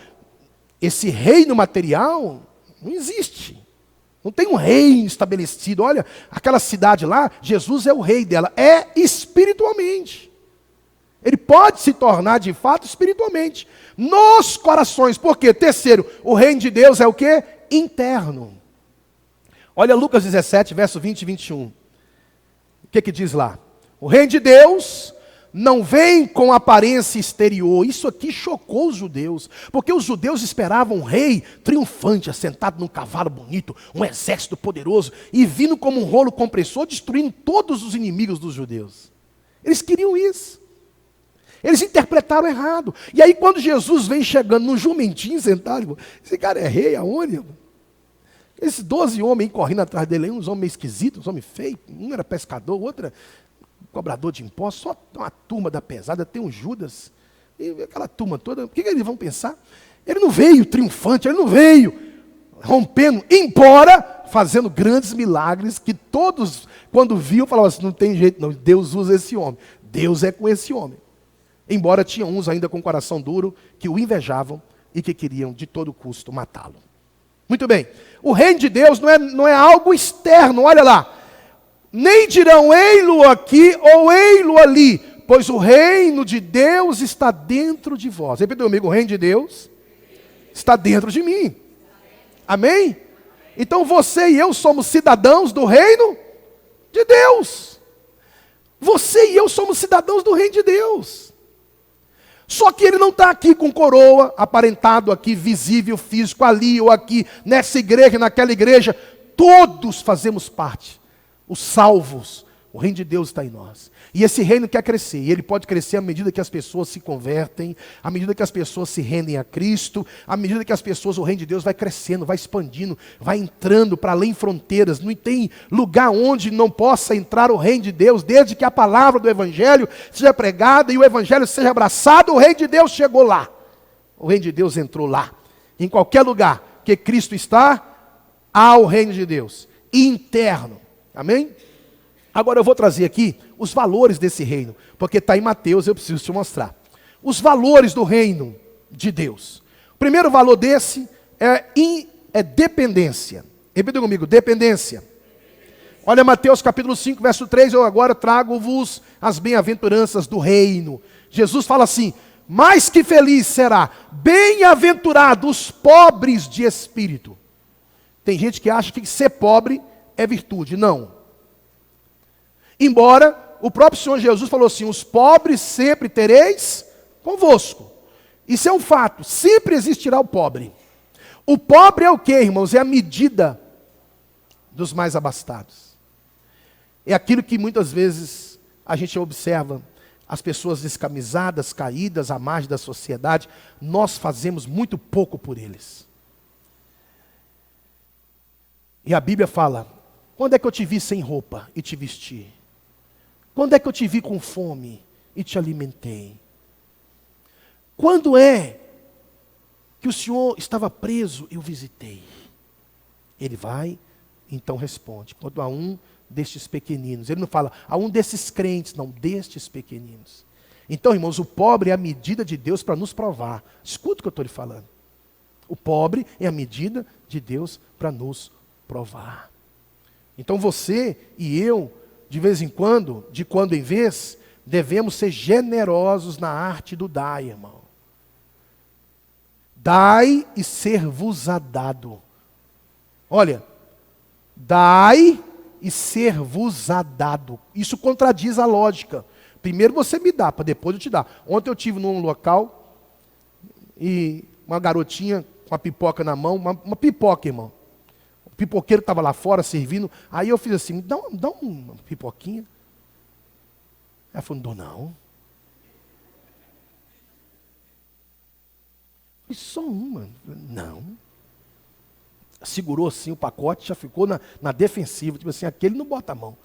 Esse reino material não existe. Não tem um reino estabelecido. Olha, aquela cidade lá, Jesus é o rei dela. É espiritualmente. Ele pode se tornar de fato espiritualmente. Nos corações. Por quê? Terceiro, o reino de Deus é o quê? Interno. Olha Lucas 17, verso 20 e 21. O que diz lá? O reino de Deus não vem com aparência exterior. Isso aqui chocou os judeus, porque os judeus esperavam um rei triunfante, assentado num cavalo bonito, um exército poderoso, e vindo como um rolo compressor, destruindo todos os inimigos dos judeus. Eles queriam isso. Eles interpretaram errado. E aí quando Jesus vem chegando num jumentinho sentado, esse cara é rei aonde? Esses 12 homens correndo atrás dele, uns homens esquisitos, uns homens feios, um era pescador, o outro era cobrador de impostos, só uma turma da pesada, tem um Judas, e aquela turma toda, o que eles vão pensar? Ele não veio triunfante, ele não veio. rompendo, embora fazendo grandes milagres que todos, quando viam, falavam assim, não tem jeito não, Deus usa esse homem. Deus é com esse homem. Embora tinha uns ainda com coração duro, que o invejavam e que queriam de todo custo matá-lo. Muito bem, o reino de Deus não é algo externo, olha lá. Nem dirão ei-lo aqui ou ei-lo ali, pois o reino de Deus está dentro de vós. Repita comigo, o reino de Deus está dentro de mim. Amém? Então você e eu somos cidadãos do reino de Deus. Você e eu somos cidadãos do reino de Deus. Só que ele não está aqui com coroa, aparentado aqui, visível, físico, ali ou aqui, nessa igreja, naquela igreja. Todos fazemos parte. Os salvos, o reino de Deus está em nós. E esse reino quer crescer. E ele pode crescer à medida que as pessoas se convertem, à medida que as pessoas se rendem a Cristo, à medida que as pessoas, o reino de Deus vai crescendo, vai expandindo, vai entrando para além fronteiras. Não tem lugar onde não possa entrar o reino de Deus, desde que a palavra do Evangelho seja pregada e o Evangelho seja abraçado, o reino de Deus chegou lá. O reino de Deus entrou lá. Em qualquer lugar que Cristo está, há o reino de Deus. Interno. Amém? Agora eu vou trazer aqui os valores desse reino, porque está em Mateus, eu preciso te mostrar. Os valores do reino de Deus. O primeiro valor desse é dependência. Repita comigo, dependência. Olha Mateus capítulo 5, verso 3, eu agora trago-vos as bem-aventuranças do reino. Jesus fala assim, mais que feliz será, bem-aventurado os pobres de espírito. Tem gente que acha que ser pobre é virtude, não. Embora o próprio Senhor Jesus falou assim, os pobres sempre tereis convosco. Isso é um fato, sempre existirá o pobre. O pobre é o quê, irmãos? É a medida dos mais abastados. É aquilo que muitas vezes a gente observa, as pessoas descamisadas, caídas, à margem da sociedade, nós fazemos muito pouco por eles. E a Bíblia fala, quando é que eu te vi sem roupa e te vesti? Quando é que eu te vi com fome e te alimentei? Quando é que o Senhor estava preso e eu visitei? Ele vai, então responde, quando a um destes pequeninos. Ele não fala, a um desses crentes, não, destes pequeninos. Então, irmãos, o pobre é a medida de Deus para nos provar. Escuta o que eu estou lhe falando. O pobre é a medida de Deus para nos provar. Então você e eu, de vez em quando, de quando em vez, devemos ser generosos na arte do dar, irmão. Dai e ser-vos-á dado. Olha, dai e ser-vos-á dado. Isso contradiz a lógica. Primeiro você me dá, para depois eu te dar. Ontem eu estive num local e uma garotinha com a pipoca na mão, uma pipoca, irmão. O pipoqueiro estava lá fora servindo. Aí eu fiz assim, dá uma pipoquinha. Ela falou, não dou não. E só uma. Não. Segurou assim o pacote, já ficou na defensiva. Tipo assim, aquele não bota a mão.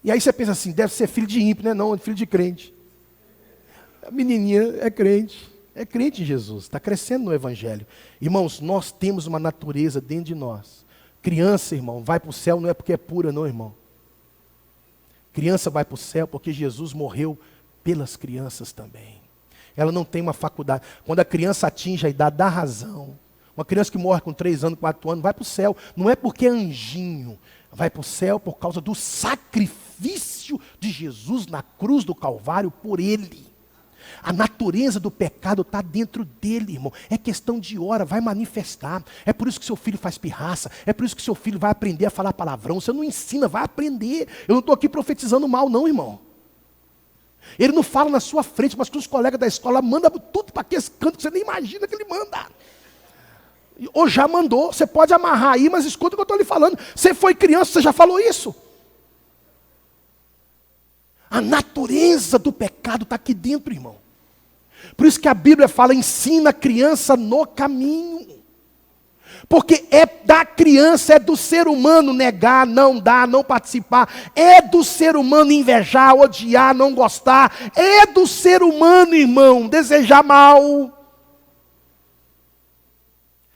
E aí você pensa assim, deve ser filho de ímpio, né? Não, é filho de crente. A menininha é crente em Jesus, está crescendo no Evangelho. Irmãos, nós temos uma natureza dentro de nós. Criança, irmão, vai para o céu não é porque é pura, não, irmão. Criança vai para o céu porque Jesus morreu pelas crianças também. Ela não tem uma faculdade. Quando a criança atinge a idade da razão, uma criança que morre com 3 anos, 4 anos, vai para o céu. Não é porque é anjinho. Vai para o céu por causa do sacrifício de Jesus na cruz do Calvário por ele. A natureza do pecado está dentro dele, irmão. É questão de hora, vai manifestar. É por isso que seu filho faz pirraça. É por isso que seu filho vai aprender a falar palavrão. Você não ensina, vai aprender. Eu não estou aqui profetizando mal, não, irmão. Ele não fala na sua frente, mas que os colegas da escola mandam tudo para aqueles cantos que você nem imagina que ele manda. Ou já mandou, você pode amarrar aí, mas escuta o que eu estou lhe falando. Você foi criança, você já falou isso. A natureza do pecado está aqui dentro, irmão. Por isso que a Bíblia fala, ensina a criança no caminho. Porque é da criança, é do ser humano negar, não dar, não participar. É do ser humano invejar, odiar, não gostar. É do ser humano, irmão, desejar mal.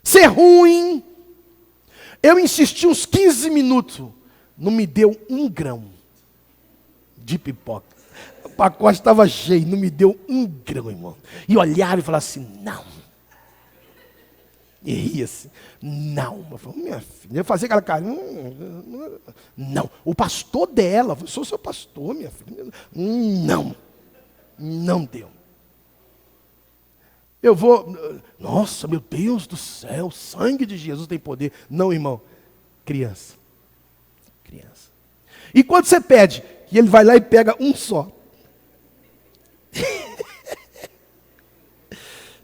Ser ruim, Eu insisti uns 15 minutos. Não me deu 1 grão de pipoca. O pacote estava cheio, não me deu 1 grão, irmão. E olhava e falava assim, não. E ria assim, não. Eu falei, minha filha, eu fazia aquela carinha, não. O pastor dela, eu sou seu pastor, minha filha. Não. Não deu. Eu vou, nossa, meu Deus do céu, o sangue de Jesus tem poder. Não, irmão, criança. E quando você pede, e ele vai lá e pega um só.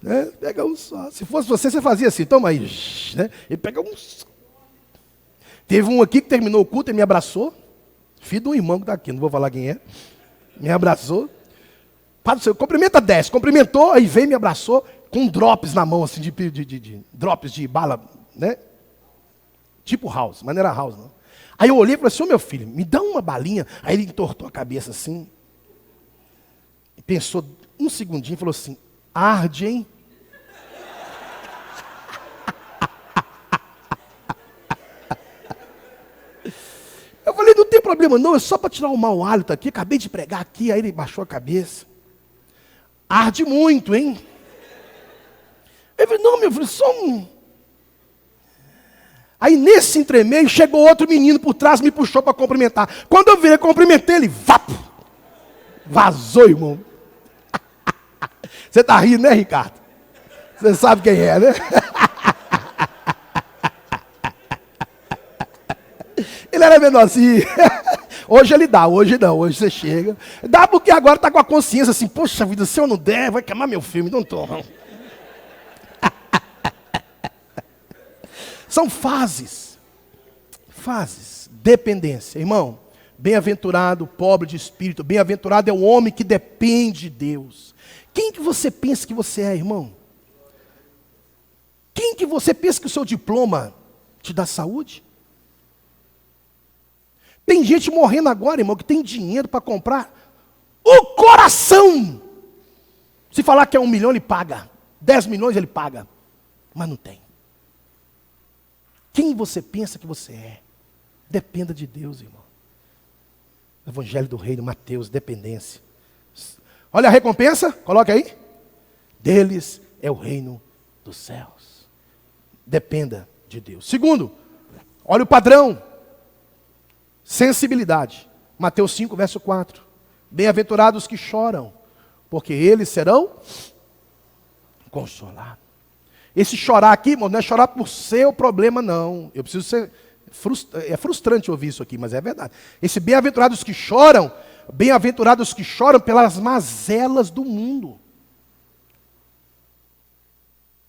Né? Pega um só. Se fosse você fazia assim, toma aí. Né? Ele pega um só. Teve um aqui que terminou o culto e me abraçou. Filho de um irmão que está aqui, não vou falar quem é. Me abraçou. Padre do céu, cumprimenta 10. Cumprimentou, aí veio e me abraçou com drops na mão, assim, de drops de bala, né? Tipo house, maneira house, não. Aí eu olhei e falei assim, ô meu filho, me dá uma balinha. Aí ele entortou a cabeça assim. E pensou 1 segundinho e falou assim, arde, hein? Eu falei, não tem problema não, é só para tirar o mau hálito aqui. Acabei de pregar aqui, aí ele baixou a cabeça. Arde muito, hein? Eu falei, não, meu filho, só um... Aí nesse entremeio, chegou outro menino por trás, me puxou para cumprimentar. Quando eu virei, cumprimentei ele, vapo! Vazou, irmão. Você está rindo, né, Ricardo? Você sabe quem é, né? Ele era menorzinho. Hoje ele dá, hoje não, hoje você chega. Dá porque agora está com a consciência assim, poxa vida, se eu não der, vai queimar meu filme, não estou. São fases. Fases. Dependência. Irmão, bem-aventurado, pobre de espírito, bem-aventurado é o homem que depende de Deus. Quem que você pensa que você é, irmão? Quem que você pensa que o seu diploma te dá saúde? Tem gente morrendo agora, irmão, que tem dinheiro para comprar o coração. Se falar que é 1 milhão, ele paga. 10 milhões, ele paga. Mas não tem. Quem você pensa que você é? Dependa de Deus, irmão. Evangelho do Reino, Mateus, dependência. Olha a recompensa, coloca aí. Deles é o reino dos céus. Dependa de Deus. Segundo, olha o padrão. Sensibilidade. Mateus 5, verso 4. Bem-aventurados os que choram, porque eles serão consolados. Esse chorar aqui, irmão, não é chorar por seu problema, não. Eu preciso ser... É frustrante ouvir isso aqui, mas é verdade. Esse bem-aventurados que choram, bem-aventurados que choram pelas mazelas do mundo.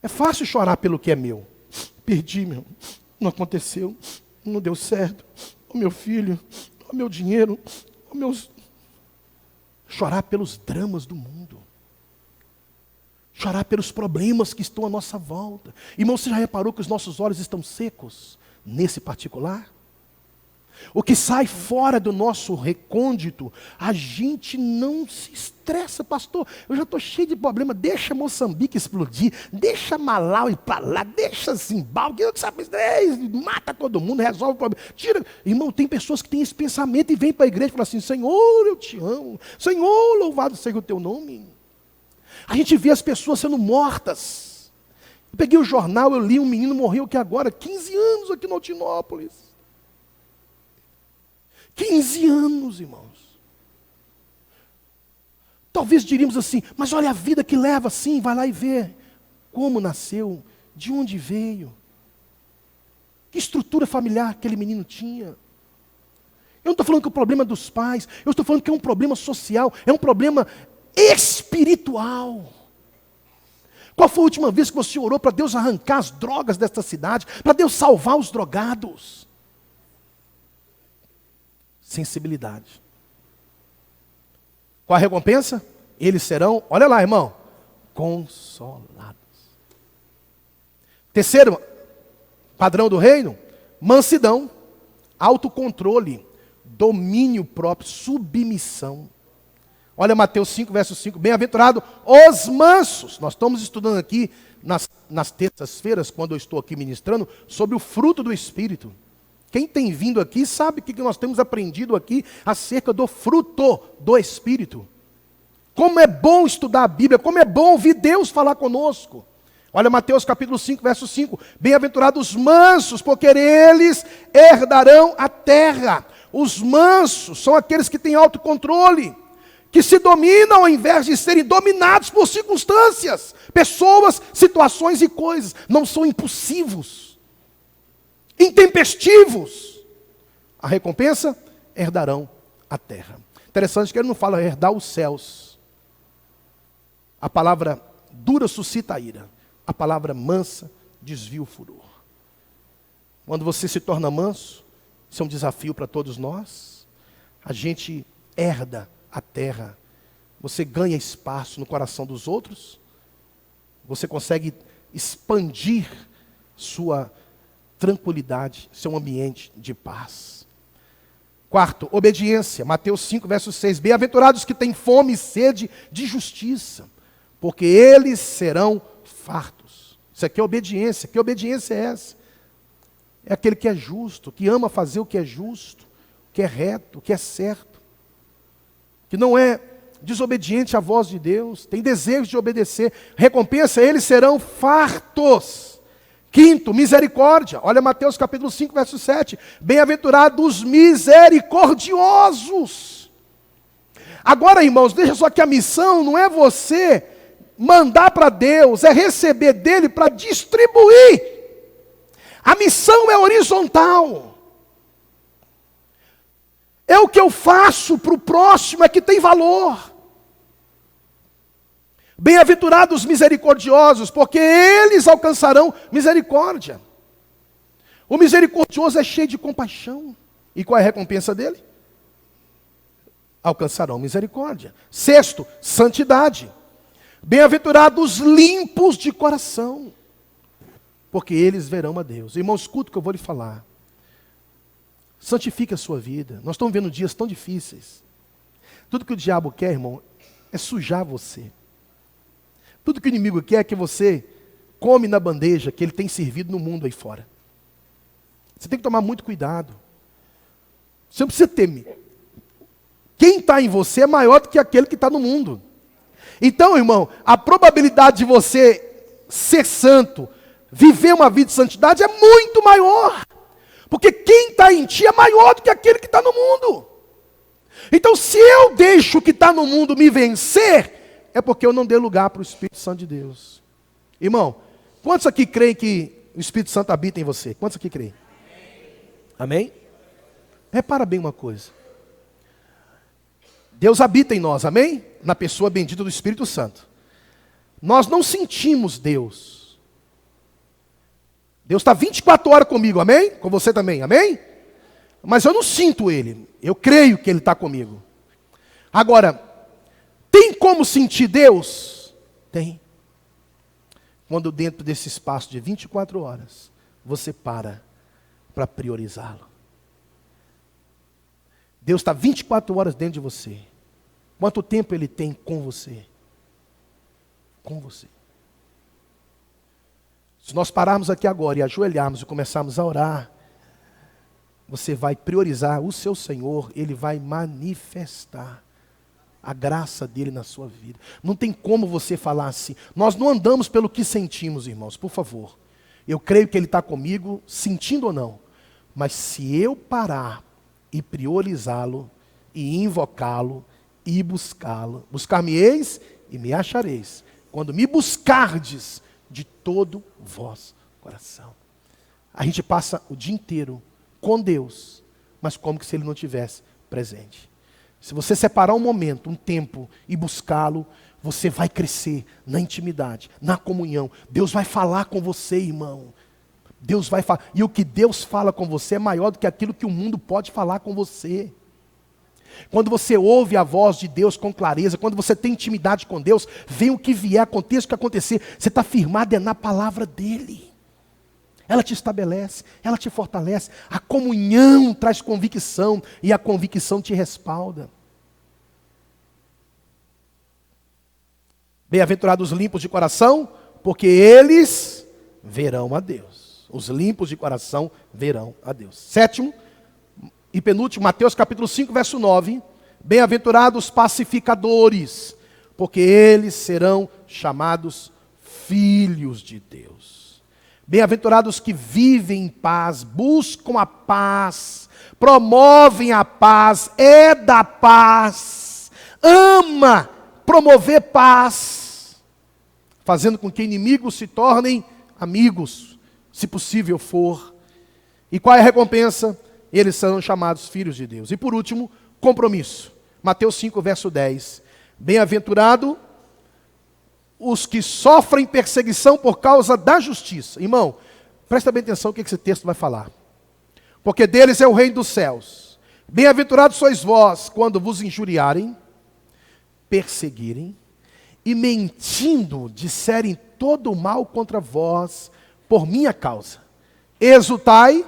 É fácil chorar pelo que é meu. Perdi, meu. Não aconteceu. Não deu certo. O meu filho, o meu dinheiro, o meus... Chorar pelos dramas do mundo. Chorar pelos problemas que estão à nossa volta. Irmão, você já reparou que os nossos olhos estão secos? Nesse particular? O que sai fora do nosso recôndito, a gente não se estressa, pastor. Eu já estou cheio de problema. Deixa Moçambique explodir, deixa Malau ir para lá, deixa Zimbábue, mata todo mundo, resolve o problema. Tira. Irmão, tem pessoas que têm esse pensamento e vêm para a igreja e falam assim, Senhor, eu te amo. Senhor, louvado seja o teu nome. A gente vê as pessoas sendo mortas. Eu peguei o jornal, eu li, um menino morreu aqui agora, 15 anos aqui no Altinópolis. 15 anos, irmãos. Talvez diríamos assim, mas olha a vida que leva assim, vai lá e vê como nasceu, de onde veio, que estrutura familiar aquele menino tinha. Eu não estou falando que é um problema dos pais, eu estou falando que é um problema social, é um problema espiritual. Qual foi a última vez que você orou para Deus arrancar as drogas desta cidade, para Deus salvar os drogados? Sensibilidade. Qual a recompensa? Eles serão, olha lá, irmão, consolados. Terceiro padrão do reino, mansidão, autocontrole, domínio próprio, submissão. Olha Mateus 5, verso 5, bem-aventurado os mansos. Nós estamos estudando aqui nas nas terças-feiras, quando eu estou aqui ministrando, sobre o fruto do Espírito. Quem tem vindo aqui sabe o que nós temos aprendido aqui acerca do fruto do Espírito. Como é bom estudar a Bíblia, como é bom ouvir Deus falar conosco. Olha Mateus capítulo 5, verso 5. Bem-aventurados os mansos, porque eles herdarão a terra. Os mansos são aqueles que têm autocontrole, que se dominam ao invés de serem dominados por circunstâncias, pessoas, situações e coisas. Não são impulsivos, intempestivos. A recompensa, herdarão a terra. Interessante que ele não fala herdar os céus. A palavra dura suscita a ira. A palavra mansa desvia o furor. Quando você se torna manso, isso é um desafio para todos nós. A gente herda a terra. Você ganha espaço no coração dos outros. Você consegue expandir sua tranquilidade, seu ambiente de paz. Quarto, obediência. Mateus 5, verso 6. Bem-aventurados que têm fome e sede de justiça, porque eles serão fartos. Isso aqui é obediência. Que obediência é essa? É aquele que é justo, que ama fazer o que é justo, o que é reto, o que é certo, que não é desobediente à voz de Deus, tem desejo de obedecer. Recompensa, eles serão fartos. Quinto, misericórdia. Olha Mateus capítulo 5, verso 7. Bem-aventurados os misericordiosos. Agora, irmãos, veja só que a missão não é você mandar para Deus, é receber dele para distribuir. A missão é horizontal. É o que eu faço para o próximo é que tem valor. Bem-aventurados os misericordiosos, porque eles alcançarão misericórdia. O misericordioso é cheio de compaixão. E qual é a recompensa dele? Alcançarão misericórdia. Sexto, santidade. Bem-aventurados limpos de coração, porque eles verão a Deus. Irmãos, escuta o que eu vou lhe falar. Santifique a sua vida. Nós estamos vendo dias tão difíceis. Tudo que o diabo quer, irmão, é sujar você. Tudo que o inimigo quer é que você come na bandeja que ele tem servido no mundo aí fora. Você tem que tomar muito cuidado. Você não precisa temer. Quem está em você é maior do que aquele que está no mundo. Então, irmão, a probabilidade de você ser santo, viver uma vida de santidade é muito maior. Porque quem está em ti é maior do que aquele que está no mundo. Então, se eu deixo o que está no mundo me vencer, é porque eu não dei lugar para o Espírito Santo de Deus. Irmão, quantos aqui creem que o Espírito Santo habita em você? Quantos aqui creem? Amém? Repara bem uma coisa. Deus habita em nós, amém? Na pessoa bendita do Espírito Santo. Nós não sentimos Deus. Deus está 24 horas comigo, amém? Com você também, amém? Mas eu não sinto Ele. Eu creio que Ele está comigo. Agora, tem como sentir Deus? Tem. Quando dentro desse espaço de 24 horas, você para priorizá-lo. Deus está 24 horas dentro de você. Quanto tempo Ele tem com você? Com você. Se nós pararmos aqui agora e ajoelharmos e começarmos a orar, você vai priorizar o seu Senhor, Ele vai manifestar a graça dEle na sua vida. Não tem como você falar assim. Nós não andamos pelo que sentimos, irmãos, por favor. Eu creio que Ele está comigo, sentindo ou não. Mas se eu parar e priorizá-lo, e invocá-lo, e buscá-lo, buscar-me-eis e me achareis, quando me buscardes de todo o vosso coração. A gente passa o dia inteiro com Deus, mas como se Ele não tivesse presente. Se você separar um momento, um tempo e buscá-lo, você vai crescer na intimidade, na comunhão. Deus vai falar com você, irmão. Deus vai falar. E o que Deus fala com você é maior do que aquilo que o mundo pode falar com você. Quando você ouve a voz de Deus com clareza, quando você tem intimidade com Deus, vem o que vier, aconteça o que acontecer, você está firmado na palavra dEle. Ela te estabelece, ela te fortalece. A comunhão traz convicção e a convicção te respalda. Bem-aventurados os limpos de coração, porque eles verão a Deus. Os limpos de coração verão a Deus. Sétimo e penúltimo, Mateus capítulo 5, verso 9. Bem-aventurados os pacificadores, porque eles serão chamados filhos de Deus. Bem-aventurados que vivem em paz, buscam a paz, promovem a paz, é da paz, ama promover paz, fazendo com que inimigos se tornem amigos, se possível for. E qual é a recompensa? Eles serão chamados filhos de Deus. E por último, compromisso. Mateus 5, verso 10. Bem-aventurado os que sofrem perseguição por causa da justiça. Irmão, presta bem atenção no que esse texto vai falar. Porque deles é o reino dos céus. Bem-aventurados sois vós quando vos injuriarem, perseguirem e mentindo disserem todo o mal contra vós por minha causa. Exultai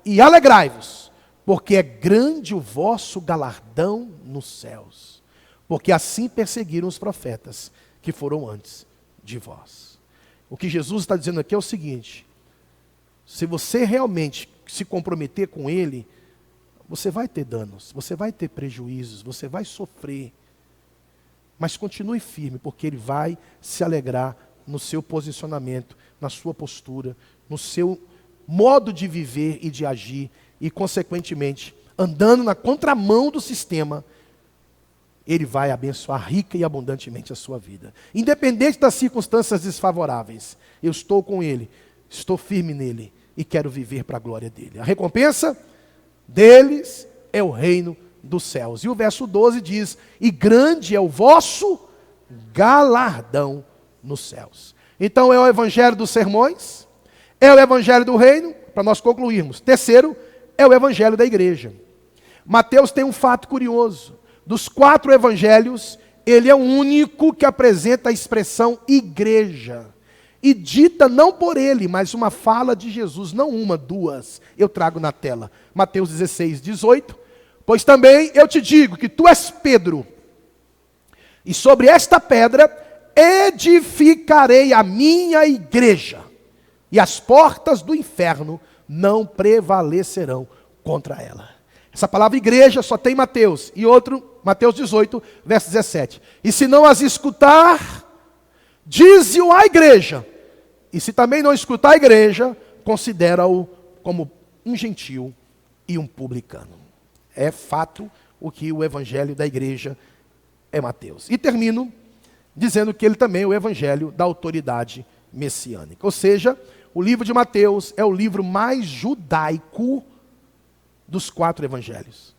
e alegrai-vos, porque é grande o vosso galardão nos céus. Porque assim perseguiram os profetas que foram antes de vós. O que Jesus está dizendo aqui é o seguinte: se você realmente se comprometer com Ele, você vai ter danos, você vai ter prejuízos, você vai sofrer. Mas continue firme, porque Ele vai se alegrar no seu posicionamento, na sua postura, no seu modo de viver e de agir, e consequentemente, andando na contramão do sistema, Ele vai abençoar rica e abundantemente a sua vida. Independente das circunstâncias desfavoráveis, eu estou com Ele, estou firme nele e quero viver para a glória dEle. A recompensa deles é o reino dos céus. E o verso 12 diz: e grande é o vosso galardão nos céus. Então é o evangelho dos sermões, é o evangelho do reino, para nós concluirmos. Terceiro, é o evangelho da igreja. Mateus tem um fato curioso. Dos 4 evangelhos, ele é o único que apresenta a expressão igreja. E dita não por ele, mas uma fala de Jesus, não uma, 2. Eu trago na tela. Mateus 16, 18. Pois também eu te digo que tu és Pedro, e sobre esta pedra edificarei a minha igreja, e as portas do inferno não prevalecerão contra ela. Essa palavra igreja só tem Mateus, e outro, Mateus 18, verso 17. E se não as escutar, dize-o à igreja, e se também não escutar a igreja, considera-o como um gentil e um publicano. É fato o que o evangelho da igreja é Mateus. E termino dizendo que ele também é o evangelho da autoridade messiânica. Ou seja, o livro de Mateus é o livro mais judaico dos 4 evangelhos.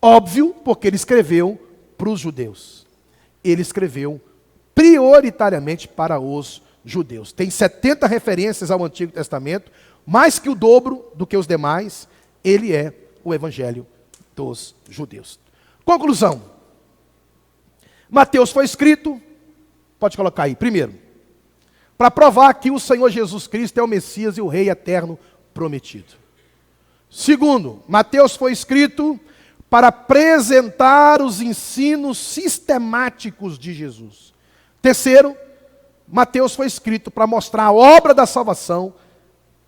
Óbvio, porque ele escreveu para os judeus. Ele escreveu prioritariamente para os judeus. Tem 70 referências ao Antigo Testamento, mais que o dobro do que os demais. Ele é o evangelho dos judeus. Conclusão. Mateus foi escrito, pode colocar aí, primeiro, para provar que o Senhor Jesus Cristo é o Messias e o Rei eterno prometido. Segundo, Mateus foi escrito para apresentar os ensinos sistemáticos de Jesus. Terceiro, Mateus foi escrito para mostrar a obra da salvação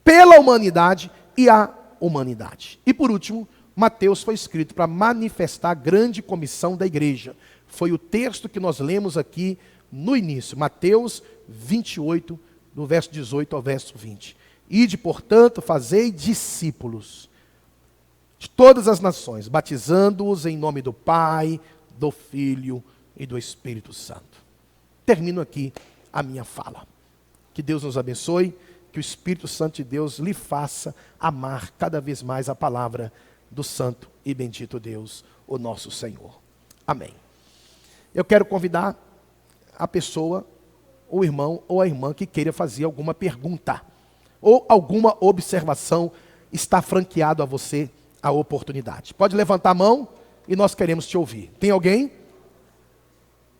pela humanidade e a humanidade. E por último, Mateus foi escrito para manifestar a grande comissão da igreja. Foi o texto que nós lemos aqui no início, Mateus 28, do verso 18 ao verso 20. Ide, portanto, fazei discípulos de todas as nações, batizando-os em nome do Pai, do Filho e do Espírito Santo. Termino aqui a minha fala. Que Deus nos abençoe, que o Espírito Santo de Deus lhe faça amar cada vez mais a palavra do santo e bendito Deus, o nosso Senhor. Amém. Eu quero convidar a pessoa, o irmão ou a irmã que queira fazer alguma pergunta ou alguma observação. Está franqueado a você a oportunidade. Pode levantar a mão e nós queremos te ouvir. Tem alguém?